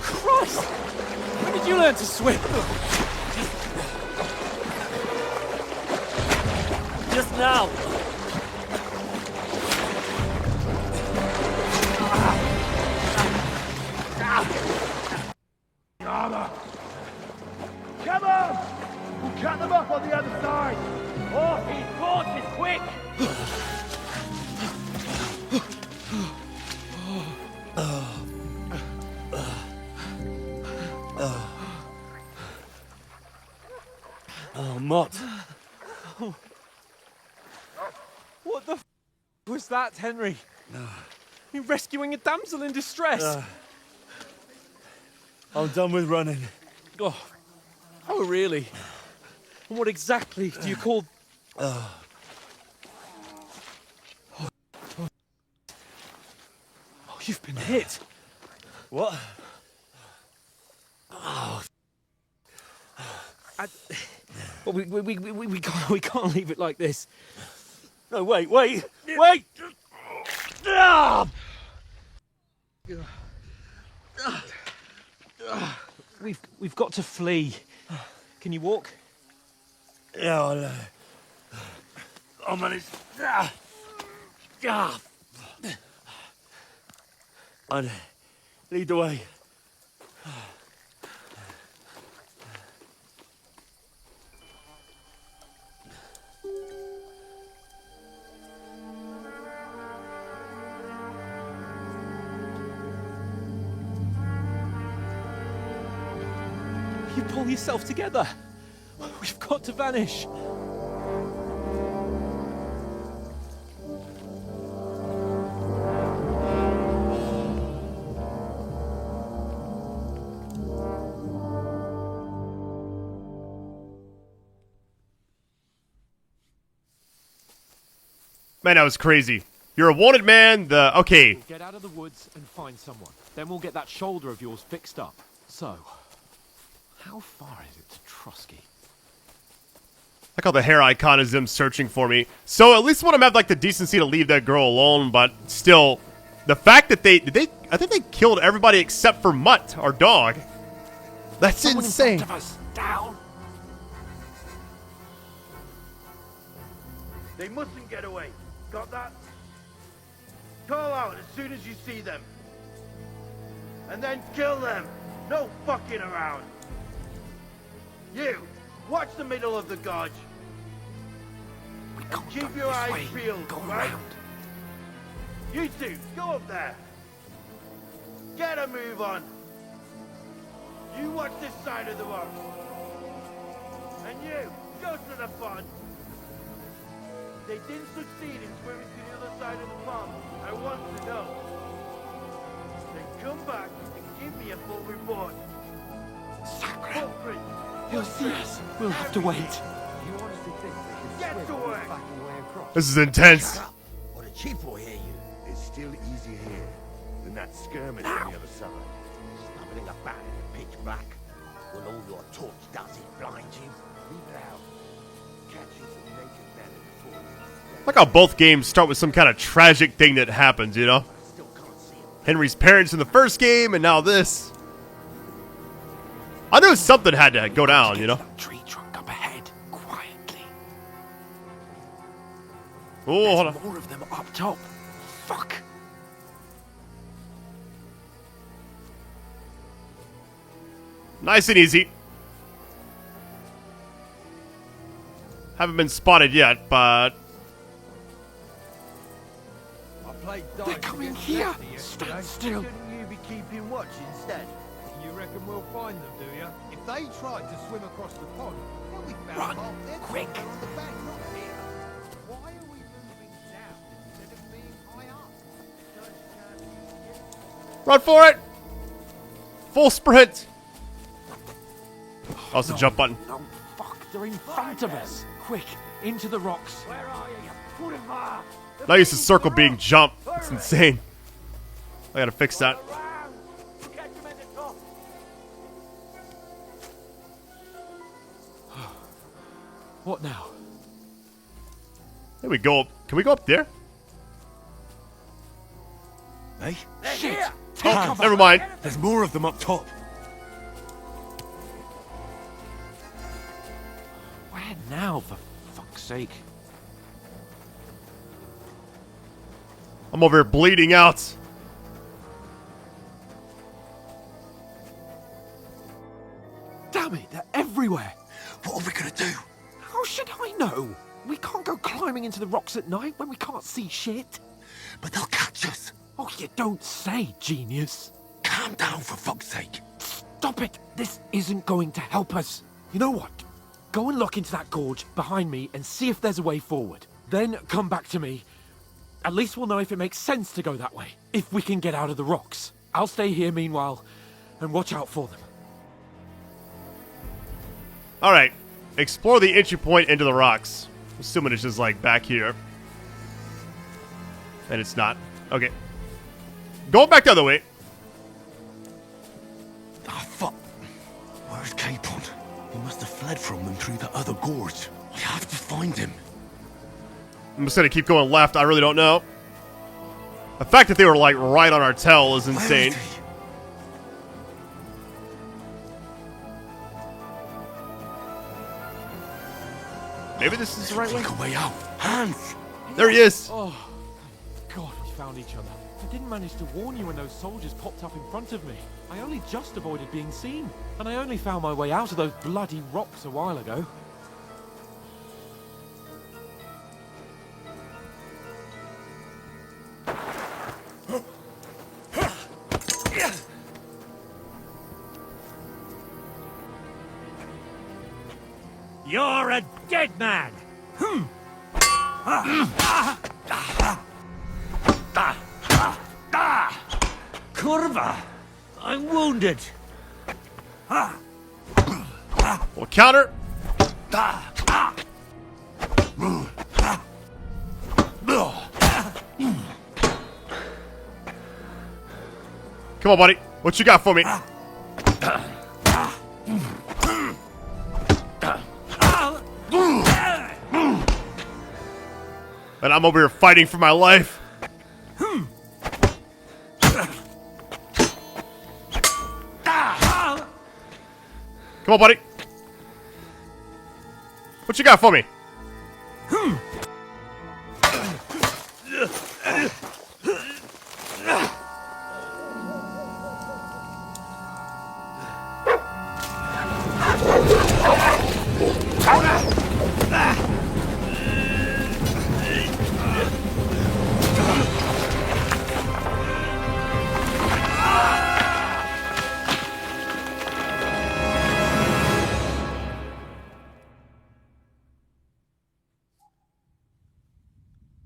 Christ! When did you learn to swim? Just now! Armor! Come on! We'll cut them off on the other side! Oh, these horses, quick! Oh, Mott. What the f was that, Henry? You rescuing a damsel in distress? I'm done with running. Oh, really? And what exactly do you call... Oh, you've been hit. What? Well, we can't leave it like this. No, wait! Ah! We've got to flee. Can you walk? Yeah, I know. I managed. I'd lead the way. You pull yourself together. We've got to vanish. Man, that was crazy. You're a wanted man. Okay. We'll get out of the woods and find someone. Then we'll get that shoulder of yours fixed up. So, how far is it to Trusky? I call the hair icon as them searching for me. So at least one of them have like the decency to leave that girl alone, but still, the fact that I think they killed everybody except for Mutt, our dog. That's Someone insane. in front of us. Down. They mustn't get away. Got that? Call out as soon as you see them. And then kill them. No fucking around. You, watch the middle of the gorge. And keep your eyes peeled, right? You two, go up there. Get a move on. You watch this side of the rock. And you, go to the pond. They didn't succeed in swimming to the other side of the pond. I want to know. Then come back and give me a full report. Sacre. Footprint. He'll see us. We'll have to wait. You honestly think they can get to work? This is intense. Shut up, or the chief will hear you. It's still easier here than that skirmish on the other side. Stumbling about in pitch black. When all your torch does is blind you. Leave it out. Catching some naked men in the forest. Like how both games start with some kind of tragic thing that happens, you know? Henry's parents in the first game, and now this. I knew something had to go down, you know? Tree trunk up ahead, quietly. Oh, hold on. There's more of them up top. Fuck. Nice and easy. Haven't been spotted yet, but... They're coming here. Stand still. Shouldn't you be keeping watch instead? You reckon we'll find them, do you? If they tried to swim across the pond, they'll be found Run, dead quick. on the back rock here. Why are we moving down instead of being high up? Run for it! Full sprint! Oh, it's the jump button. No, fuck. They're in front of us. Quick, into the rocks. Where are you, you put-em-off? Not used to circle being jump. It's insane. I gotta fix that. What now? Here we go. Can we go up there? Hey? Shit! Oh, never mind. There's more of them up top. Where now, for fuck's sake? I'm over here bleeding out. Damn it, they're everywhere. What are we gonna do? How should I know? We can't go climbing into the rocks at night when we can't see shit. But they'll catch us. Oh, you don't say, genius. Calm down, for fuck's sake. Stop it. This isn't going to help us. You know what? Go and look into that gorge behind me and see if there's a way forward. Then come back to me. At least we'll know if it makes sense to go that way. If we can get out of the rocks. I'll stay here meanwhile and watch out for them. Alright. Explore the entry point into the rocks. Assuming it's just like back here. And it's not. Okay. Going back the other way. Ah, fuck. Where's Capon? He must have fled from them through the other gorge. I have to find him. I'm just gonna keep going left. I really don't know. The fact that they were like right on our tail is insane. Where is he? right way? Think a way out. Hans! There he is. Oh, thank God we found each other. I didn't manage to warn you when those soldiers popped up in front of me. I only just avoided being seen. And I only found my way out of those bloody rocks a while ago. You're a dead man! Curva! I'm wounded! We'll counter. Come on, buddy. What you got for me? And I'm over here fighting for my life. Come on, buddy. What you got for me?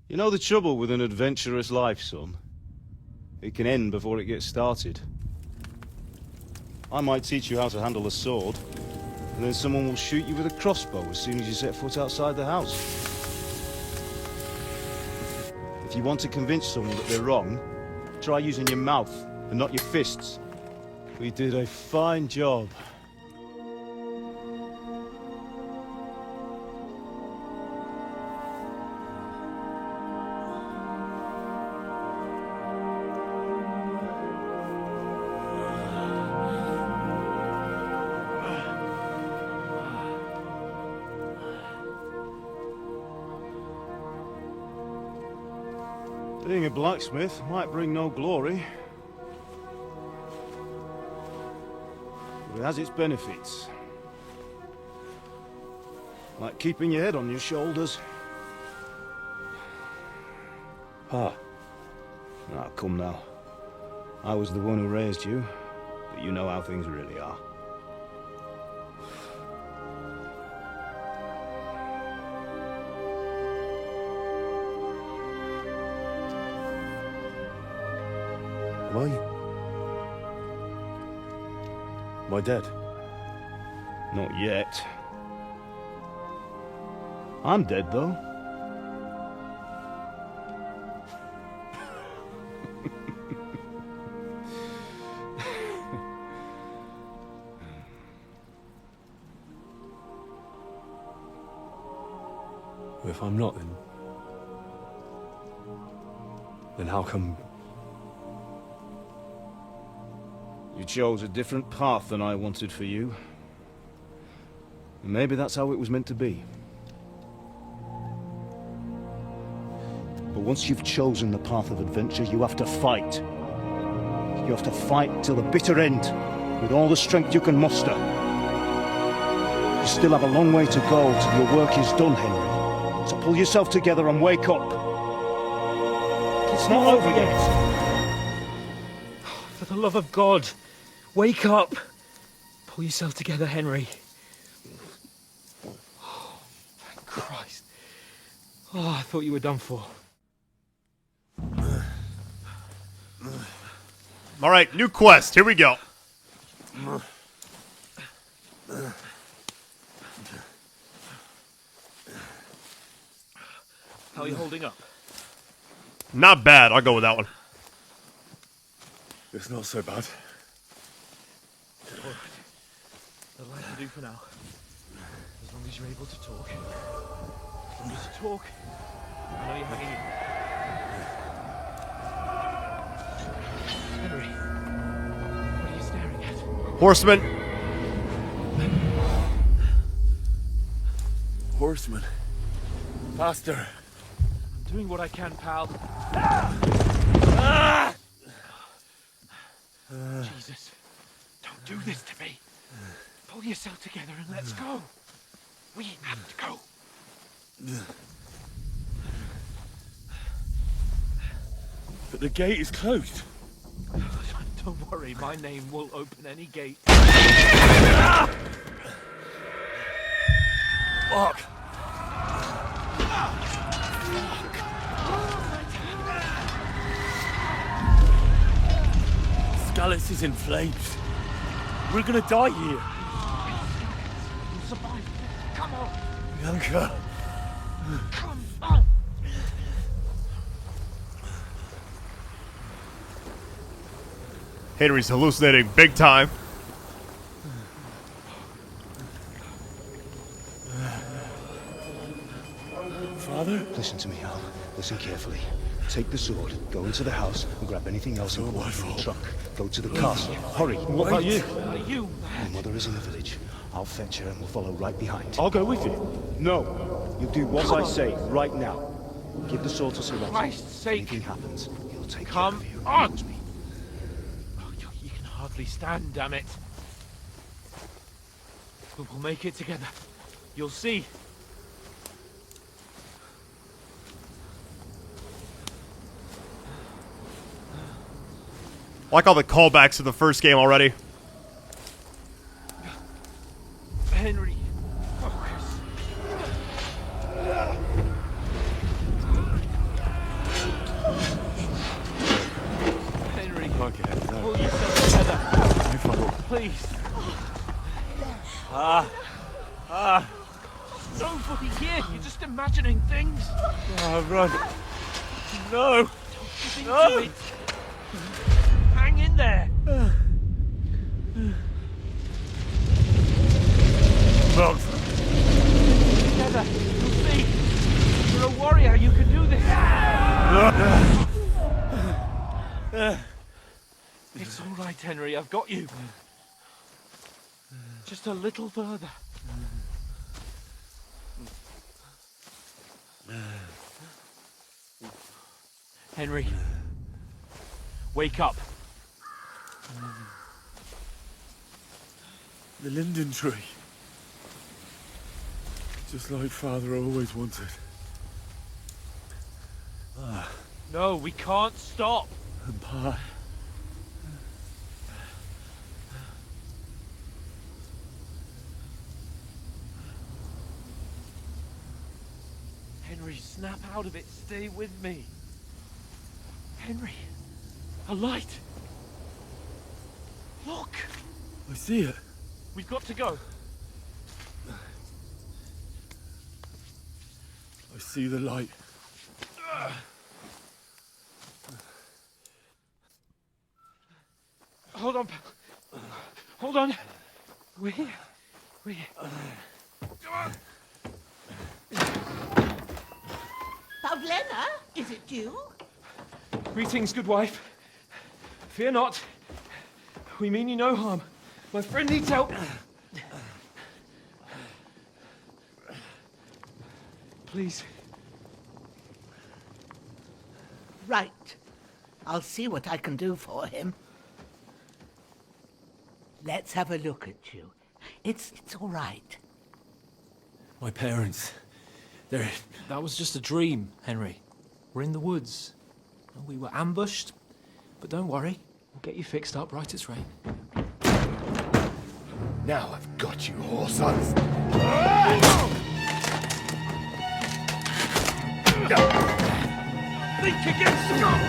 You know the trouble with an adventurous life, son? It can end before it gets started. I might teach you how to handle a sword, and then someone will shoot you with a crossbow as soon as you set foot outside the house. If you want to convince someone that they're wrong, try using your mouth and not your fists. We did a fine job. Being a blacksmith might bring no glory, but it has its benefits. Like keeping your head on your shoulders. Pa. Ah, come now. I was the one who raised you, but you know how things really are. Am I dead? Not yet. I'm dead, though. If I'm not, then how come... You chose a different path than I wanted for you. And maybe that's how it was meant to be. But once you've chosen the path of adventure, you have to fight. You have to fight till the bitter end, with all the strength you can muster. You still have a long way to go till your work is done, Henry. So pull yourself together and wake up. It's not over yet. For the love of God, wake up! Pull yourself together, Henry. Oh, thank Christ. Oh, I thought you were done for. All right, new quest. Here we go. How are you holding up? Not bad. I'll go with that one. It's not so bad. All right. That'll have to do for now. As long as you're able to talk. As long as you talk, I know you're hanging in. Henry, what are you staring at? Horseman. Horseman? Faster. I'm doing what I can, pal. Jesus, don't do this to me. Pull yourself together and let's go. We have to go. But the gate is closed. Don't worry, my name will open any gate. Fuck. Scalis is in flames. We're gonna die here. You'll survive. Come on. Bianca. Come on. Henry's hallucinating big time. Father? Listen to me, Al. Listen carefully. Take the sword, go into the house, and grab anything else important from the truck. Go to the castle. Hurry. What about you? What are you? My mother is in the village. I'll fetch her and we'll follow right behind. I'll go with you. No. You do what I say right now. Give the sword to Sir Otto. Christ's sake. If anything happens, he'll take Come care of you. on. Me. Oh, you can hardly stand, damn it. But we'll make it together. You'll see. I like all the callbacks to the first game already. Henry, focus. Henry, pull yourself together. Please. Nobody here. You're just imagining things. Run. No. No. It. Hang in there. Bugs. Together. You'll see. You're a warrior. You can do this. It's all right, Henry. I've got you. Just a little further. Henry, wake up. The linden tree. Just like Father always wanted. No, we can't stop. And Pa. Henry, snap out of it. Stay with me. Henry, a light. Look. I see it. We've got to go. I see the light. Hold on, pal. Hold on. We're here. We're here. Come on. Pavlena, is it you? Greetings, good wife. Fear not. We mean you no harm. My friend needs help. Please. Right. I'll see what I can do for him. Let's have a look at you. It's all right. My parents. They're... That was just a dream, Henry. We're in the woods. We were ambushed, but don't worry. We'll get you fixed up right as rain. Now I've got you, whoresons. Think again, Scott!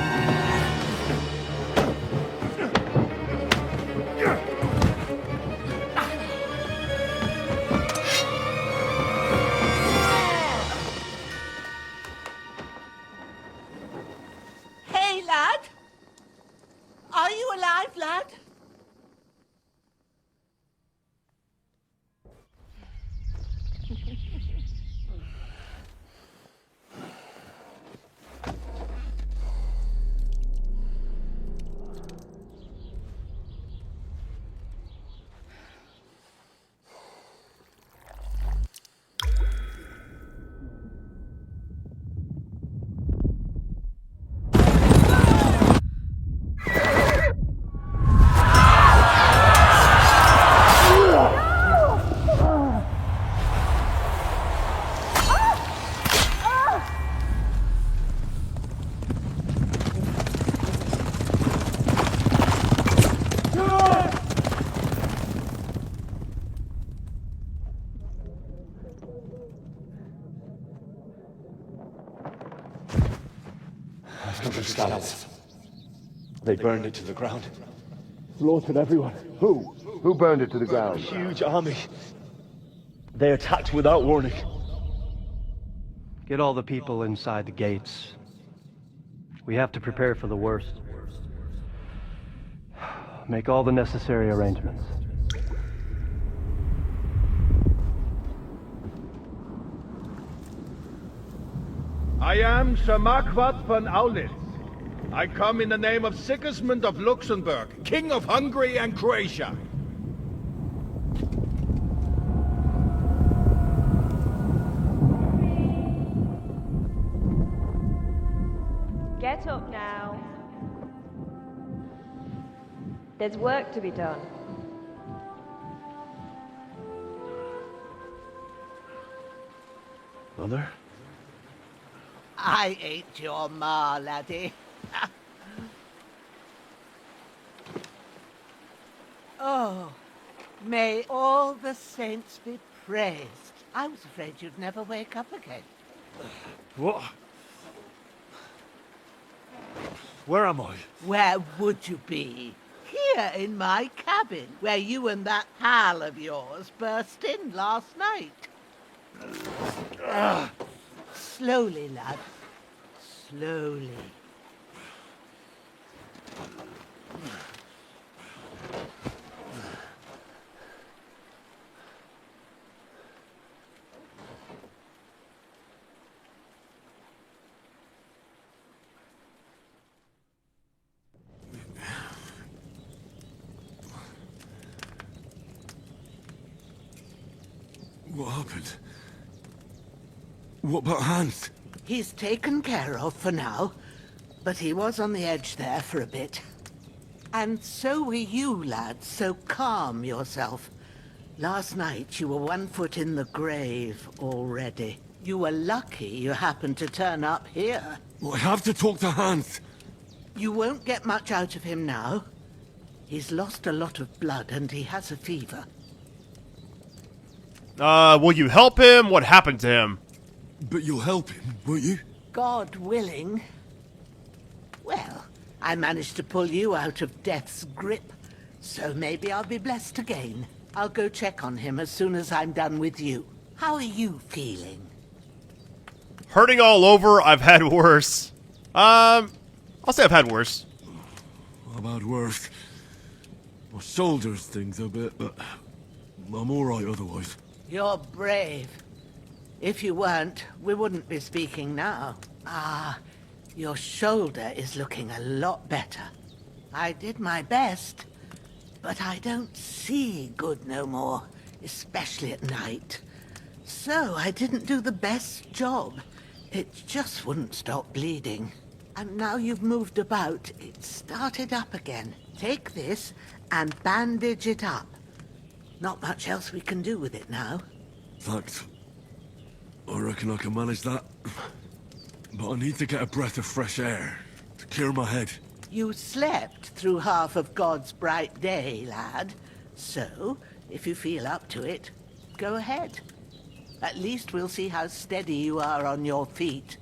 Hey, lad! Are you alive, lad? 100 scallops. They burned it to the ground. Slaughtered everyone. Who? Who burned it to the ground? A huge army. They attacked without warning. Get all the people inside the gates. We have to prepare for the worst. Make all the necessary arrangements. I am Sir Marquardt von Aulitz. I come in the name of Sigismund of Luxembourg, King of Hungary and Croatia. Get up now. There's work to be done. Mother? I ain't your ma, laddie. Oh, may all the saints be praised. I was afraid you'd never wake up again. What? Where am I? Where would you be? Here in my cabin, where you and that pal of yours burst in last night. Slowly, lad. Slowly. What happened? What about Hans? He's taken care of for now, but he was on the edge there for a bit. And so were you, lad, so calm yourself. Last night you were 1 foot in the grave already. You were lucky you happened to turn up here. Well, I have to talk to Hans. You won't get much out of him now. He's lost a lot of blood and he has a fever. Will you help him? What happened to him? But you'll help him, won't you? God willing. Well, I managed to pull you out of death's grip, so maybe I'll be blessed again. I'll go check on him as soon as I'm done with you. How are you feeling? Hurting all over. I've had worse. I'll say I've had worse. How about worse? My shoulders stings a bit, but I'm alright otherwise. You're brave. If you weren't, we wouldn't be speaking now. Ah, your shoulder is looking a lot better. I did my best, but I don't see good no more, especially at night. So I didn't do the best job. It just wouldn't stop bleeding. And now you've moved about, it started up again. Take this and bandage it up. Not much else we can do with it now. Thanks. I reckon I can manage that. But I need to get a breath of fresh air to clear my head. You slept through half of God's bright day, lad. So, if you feel up to it, go ahead. At least we'll see how steady you are on your feet.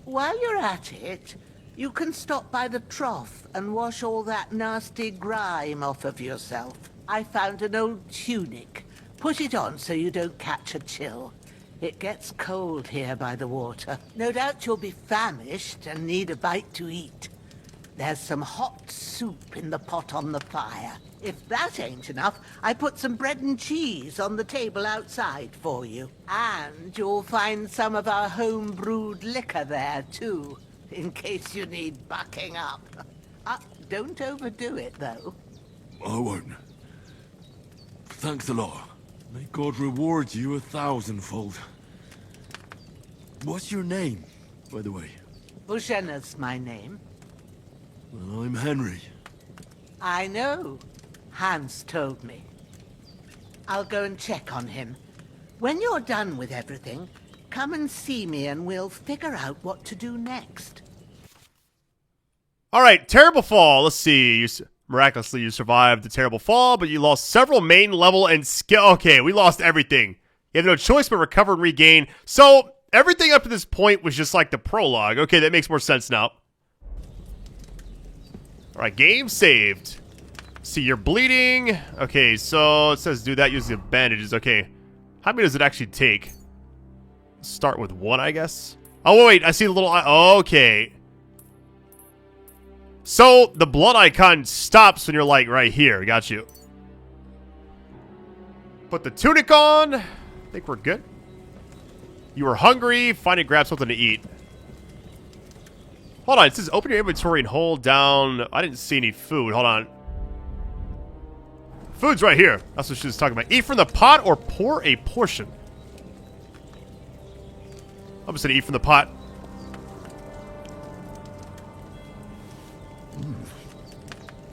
While you're at it, you can stop by the trough and wash all that nasty grime off of yourself. I found an old tunic. Put it on so you don't catch a chill. It gets cold here by the water. No doubt you'll be famished and need a bite to eat. There's some hot soup in the pot on the fire. If that ain't enough, I put some bread and cheese on the table outside for you. And you'll find some of our home-brewed liquor there, too, in case you need bucking up. Don't overdo it, though. I won't. Thanks a lot. May God reward you 1,000-fold. What's your name, by the way? Bushenna's my name. Well, I'm Henry. I know. Hans told me. I'll go and check on him. When you're done with everything, come and see me and we'll figure out what to do next. All right, terrible fall. Let's see. Miraculously, you survived the terrible fall, but you lost several main level and skill. Okay, we lost everything. You have no choice but recover and regain. So everything up to this point was just like the prologue. Okay, that makes more sense now. Alright, game saved. See, you're bleeding. Okay, so it says do that using the bandages. Okay. How many does it actually take? Start with 1, I guess. Oh, wait, I see the little okay. So, the blood icon stops when you're, like, right here. Got you. Put the tunic on. I think we're good. You were hungry. Find and grab something to eat. Hold on, it says open your inventory and hold down. I didn't see any food. Hold on. Food's right here. That's what she was talking about. Eat from the pot or pour a portion. I'm just gonna eat from the pot.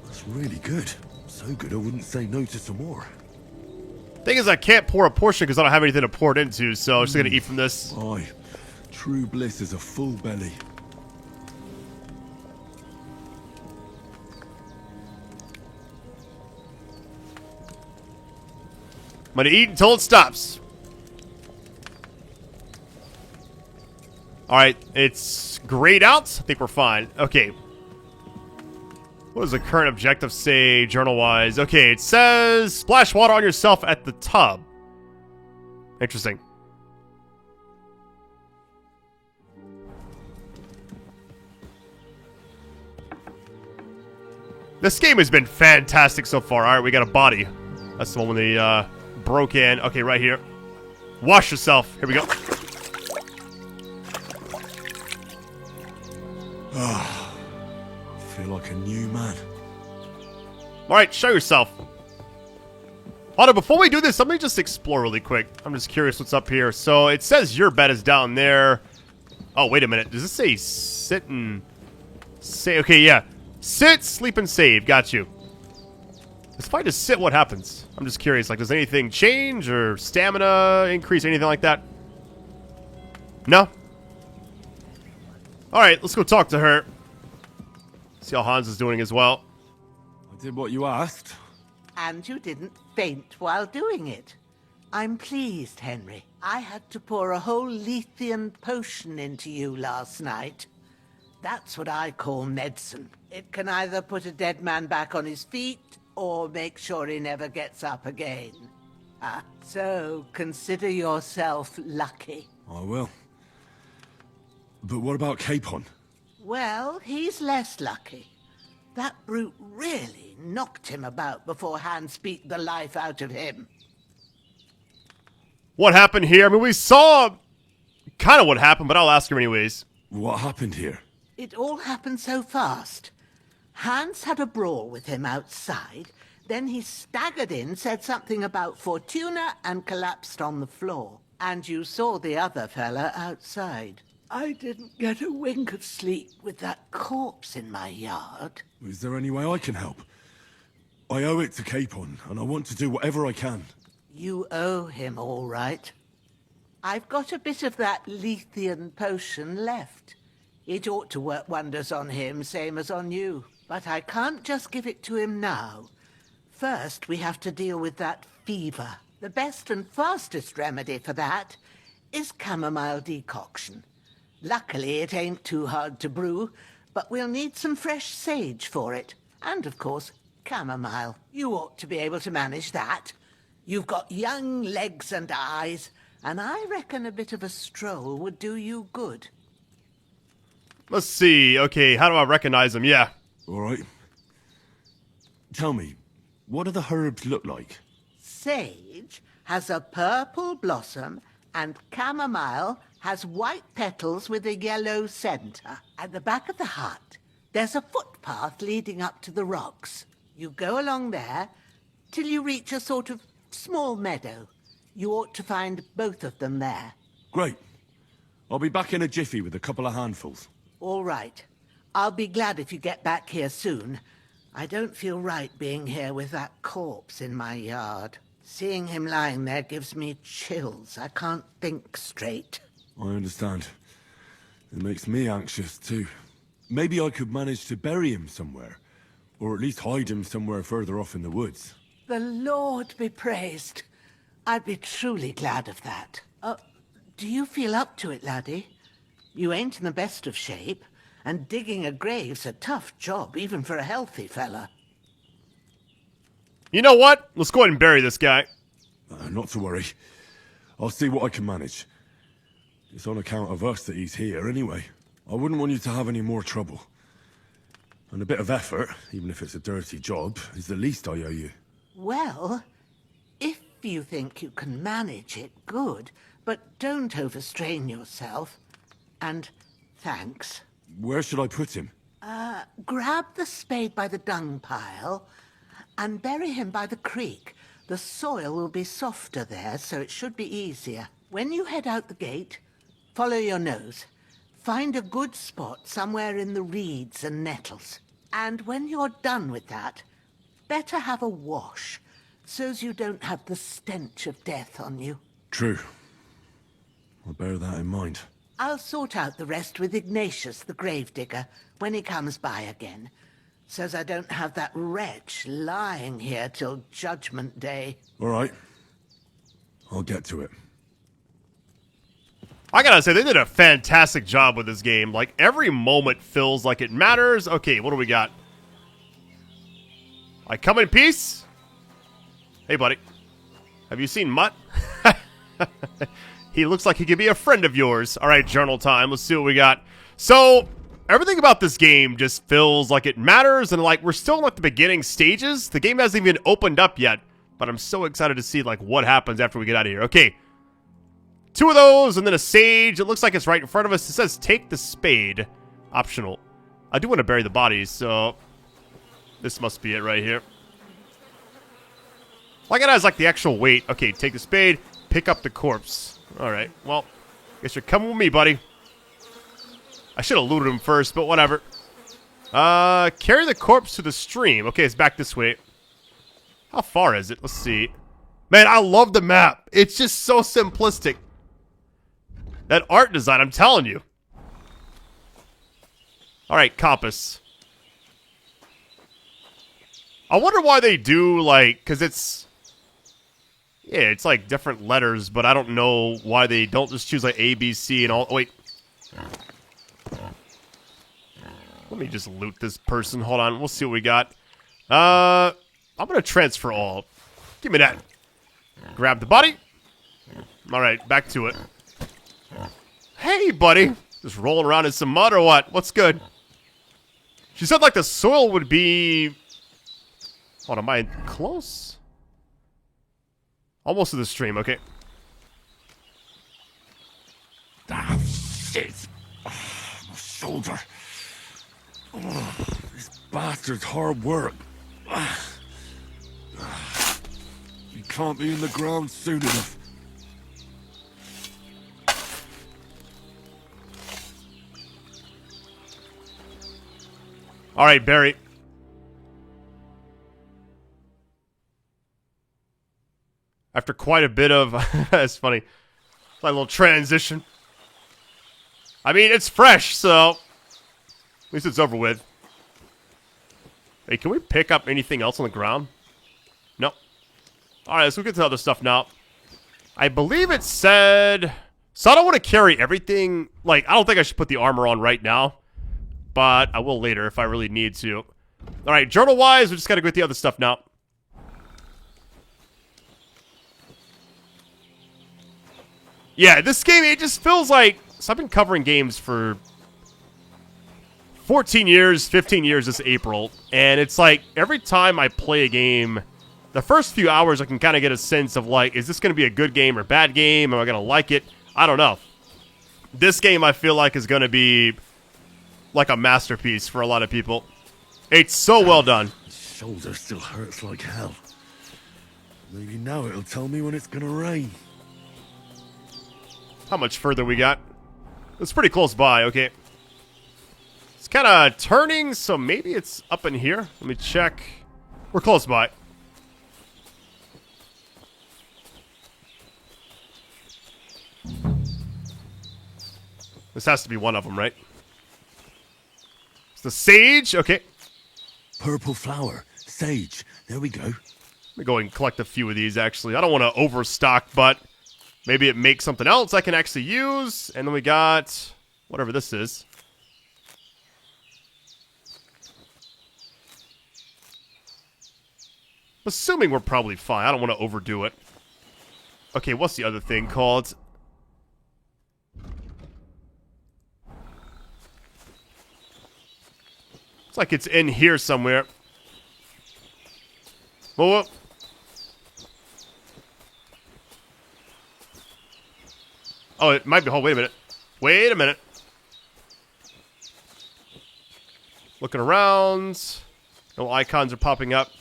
That's really good. So good I wouldn't say no to some more. Thing is, I can't pour a portion because I don't have anything to pour it into, so I'm just gonna eat from this. Aye. True bliss is a full belly. I'm gonna eat until it stops. Alright, it's grayed out. I think we're fine. Okay. What does the current objective say, journal-wise? Okay, it says splash water on yourself at the tub. Interesting. This game has been fantastic so far. Alright, we got a body. That's the one when they broke in. Okay, right here. Wash yourself. Here we go. Ah, feel like a new man. Alright, show yourself. Hold on, before we do this, let me just explore really quick. I'm just curious what's up here. So, it says your bed is down there. Oh, wait a minute. Does this say sit and... say? Okay, yeah. Sit, sleep, and save. Got you. If I just sit, what happens? I'm just curious. Like, does anything change or stamina increase, anything like that? No? Alright, let's go talk to her. See how Hans is doing as well. I did what you asked. And you didn't faint while doing it. I'm pleased, Henry. I had to pour a whole Lethean potion into you last night. That's what I call medicine. It can either put a dead man back on his feet, or make sure he never gets up again. So consider yourself lucky. I will. But what about Capon? Well, he's less lucky. That brute really knocked him about before Hans beat the life out of him. What happened here? I mean, we saw kind of what happened, but I'll ask him anyways. What happened here? It all happened so fast. Hans had a brawl with him outside, then he staggered in, said something about Fortuna, and collapsed on the floor. And you saw the other fella outside. I didn't get a wink of sleep with that corpse in my yard. Is there any way I can help? I owe it to Capon, and I want to do whatever I can. You owe him, all right. I've got a bit of that Lethean potion left. It ought to work wonders on him, same as on you. But I can't just give it to him now. First, we have to deal with that fever. The best and fastest remedy for that is chamomile decoction. Luckily, it ain't too hard to brew, but we'll need some fresh sage for it. And, of course, chamomile. You ought to be able to manage that. You've got young legs and eyes, and I reckon a bit of a stroll would do you good. Let's see. Okay, how do I recognize them? Yeah. All right. Tell me, what do the herbs look like? Sage has a purple blossom, and chamomile has white petals with a yellow center. At the back of the hut, there's a footpath leading up to the rocks. You go along there till you reach a sort of small meadow. You ought to find both of them there. Great. I'll be back in a jiffy with a couple of handfuls. All right. I'll be glad if you get back here soon. I don't feel right being here with that corpse in my yard. Seeing him lying there gives me chills. I can't think straight. I understand. It makes me anxious, too. Maybe I could manage to bury him somewhere. Or at least hide him somewhere further off in the woods. The Lord be praised. I'd be truly glad of that. Do you feel up to it, laddie? You ain't in the best of shape, And digging a grave's a tough job, even for a healthy fella. You know what? Let's go ahead and bury this guy. Not to worry. I'll see what I can manage. It's on account of us that he's here anyway. I wouldn't want you to have any more trouble. And a bit of effort, even if it's a dirty job, is the least I owe you. Well, if you think you can manage it, good. But don't overstrain yourself. And thanks. Where should I put him? Grab the spade by the dung pile and bury him by the creek. The soil will be softer there, so it should be easier. When you head out the gate, follow your nose. Find a good spot somewhere in the reeds and nettles. And when you're done with that, better have a wash, so's you don't have the stench of death on you. True. I'll bear that in mind. I'll sort out the rest with Ignatius, the gravedigger, when he comes by again, so's I don't have that wretch lying here till Judgment Day. All right. I'll get to it. I gotta say, they did a fantastic job with this game. Like, every moment feels like it matters. Okay, what do we got? I come in peace? Hey, buddy. Have you seen Mutt? He looks like he could be a friend of yours. All right, journal time. Let's see what we got. So, everything about this game just feels like it matters, and like we're still in like the beginning stages. The game hasn't even opened up yet, but I'm so excited to see like what happens after we get out of here. Okay, 2 of those, and then a sage. It looks like it's right in front of us. It says take the spade. Optional. I do want to bury the bodies, so this must be it right here. Like it has like the actual weight. Okay, take the spade, pick up the corpse. All right, well, guess you're coming with me, buddy. I should have looted him first, but whatever. Carry the corpse to the stream. Okay, it's back this way. How far is it? Let's see. Man, I love the map. It's just so simplistic. That art design, I'm telling you. All right, compass. I wonder why they do, like, because it's... Yeah, it's like different letters, but I don't know why they don't just choose like A, B, C, and all... Oh, wait. Let me just loot this person. Hold on. We'll see what we got. I'm going to transfer all. Give me that. Grab the body. All right, back to it. Hey, buddy. Just rolling around in some mud or what? What's good? She said like the soil would be... Hold on, am I close? Almost to the stream, okay. Ah, shit. Oh, my shoulder. Oh, this bastard's hard work. You can't be in the ground soon enough. All right, Barry. After quite a bit of... That's funny. It's like a little transition. I mean, it's fresh, so... At least it's over with. Hey, can we pick up anything else on the ground? No. Alright, let's get to other stuff now. I believe it said... So I don't want to carry everything... Like, I don't think I should put the armor on right now. But I will later if I really need to. Alright, journal-wise, we just gotta go with the other stuff now. Yeah, this game, it just feels like... So I've been covering games for 14 years, 15 years this April. And it's like, every time I play a game, the first few hours I can kind of get a sense of like, is this going to be a good game or bad game? Am I going to like it? I don't know. This game I feel like is going to be like a masterpiece for a lot of people. It's so well done. My shoulder still hurts like hell. Maybe now it'll tell me when it's going to rain. How much further we got? It's pretty close by, okay. It's kind of turning, so maybe it's up in here. Let me check. We're close by. This has to be one of them, right? It's the sage, okay. Purple flower, sage, there we go. Let me go and collect a few of these, actually. I don't want to overstock, but... Maybe it makes something else I can actually use. And then we got whatever this is. Assuming we're probably fine. I don't want to overdo it. Okay, what's the other thing called? It's like it's in here somewhere. Whoa, whoa. Oh, it might be. Oh, wait a minute. Wait a minute. Looking around. No icons are popping up.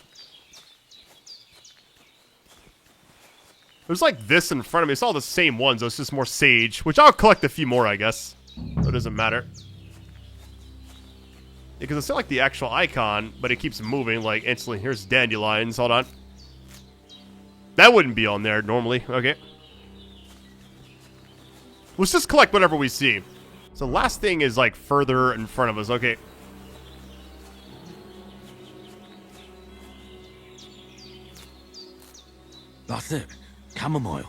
There's like this in front of me. It's all the same ones, though. It's just more sage. Which I'll collect a few more, I guess. So it doesn't matter. Because it's not like the actual icon, but it keeps moving like instantly. Here's dandelions. Hold on. That wouldn't be on there normally. Okay. Let's just collect whatever we see. So last thing is like further in front of us. Okay. That's it. Chamomile.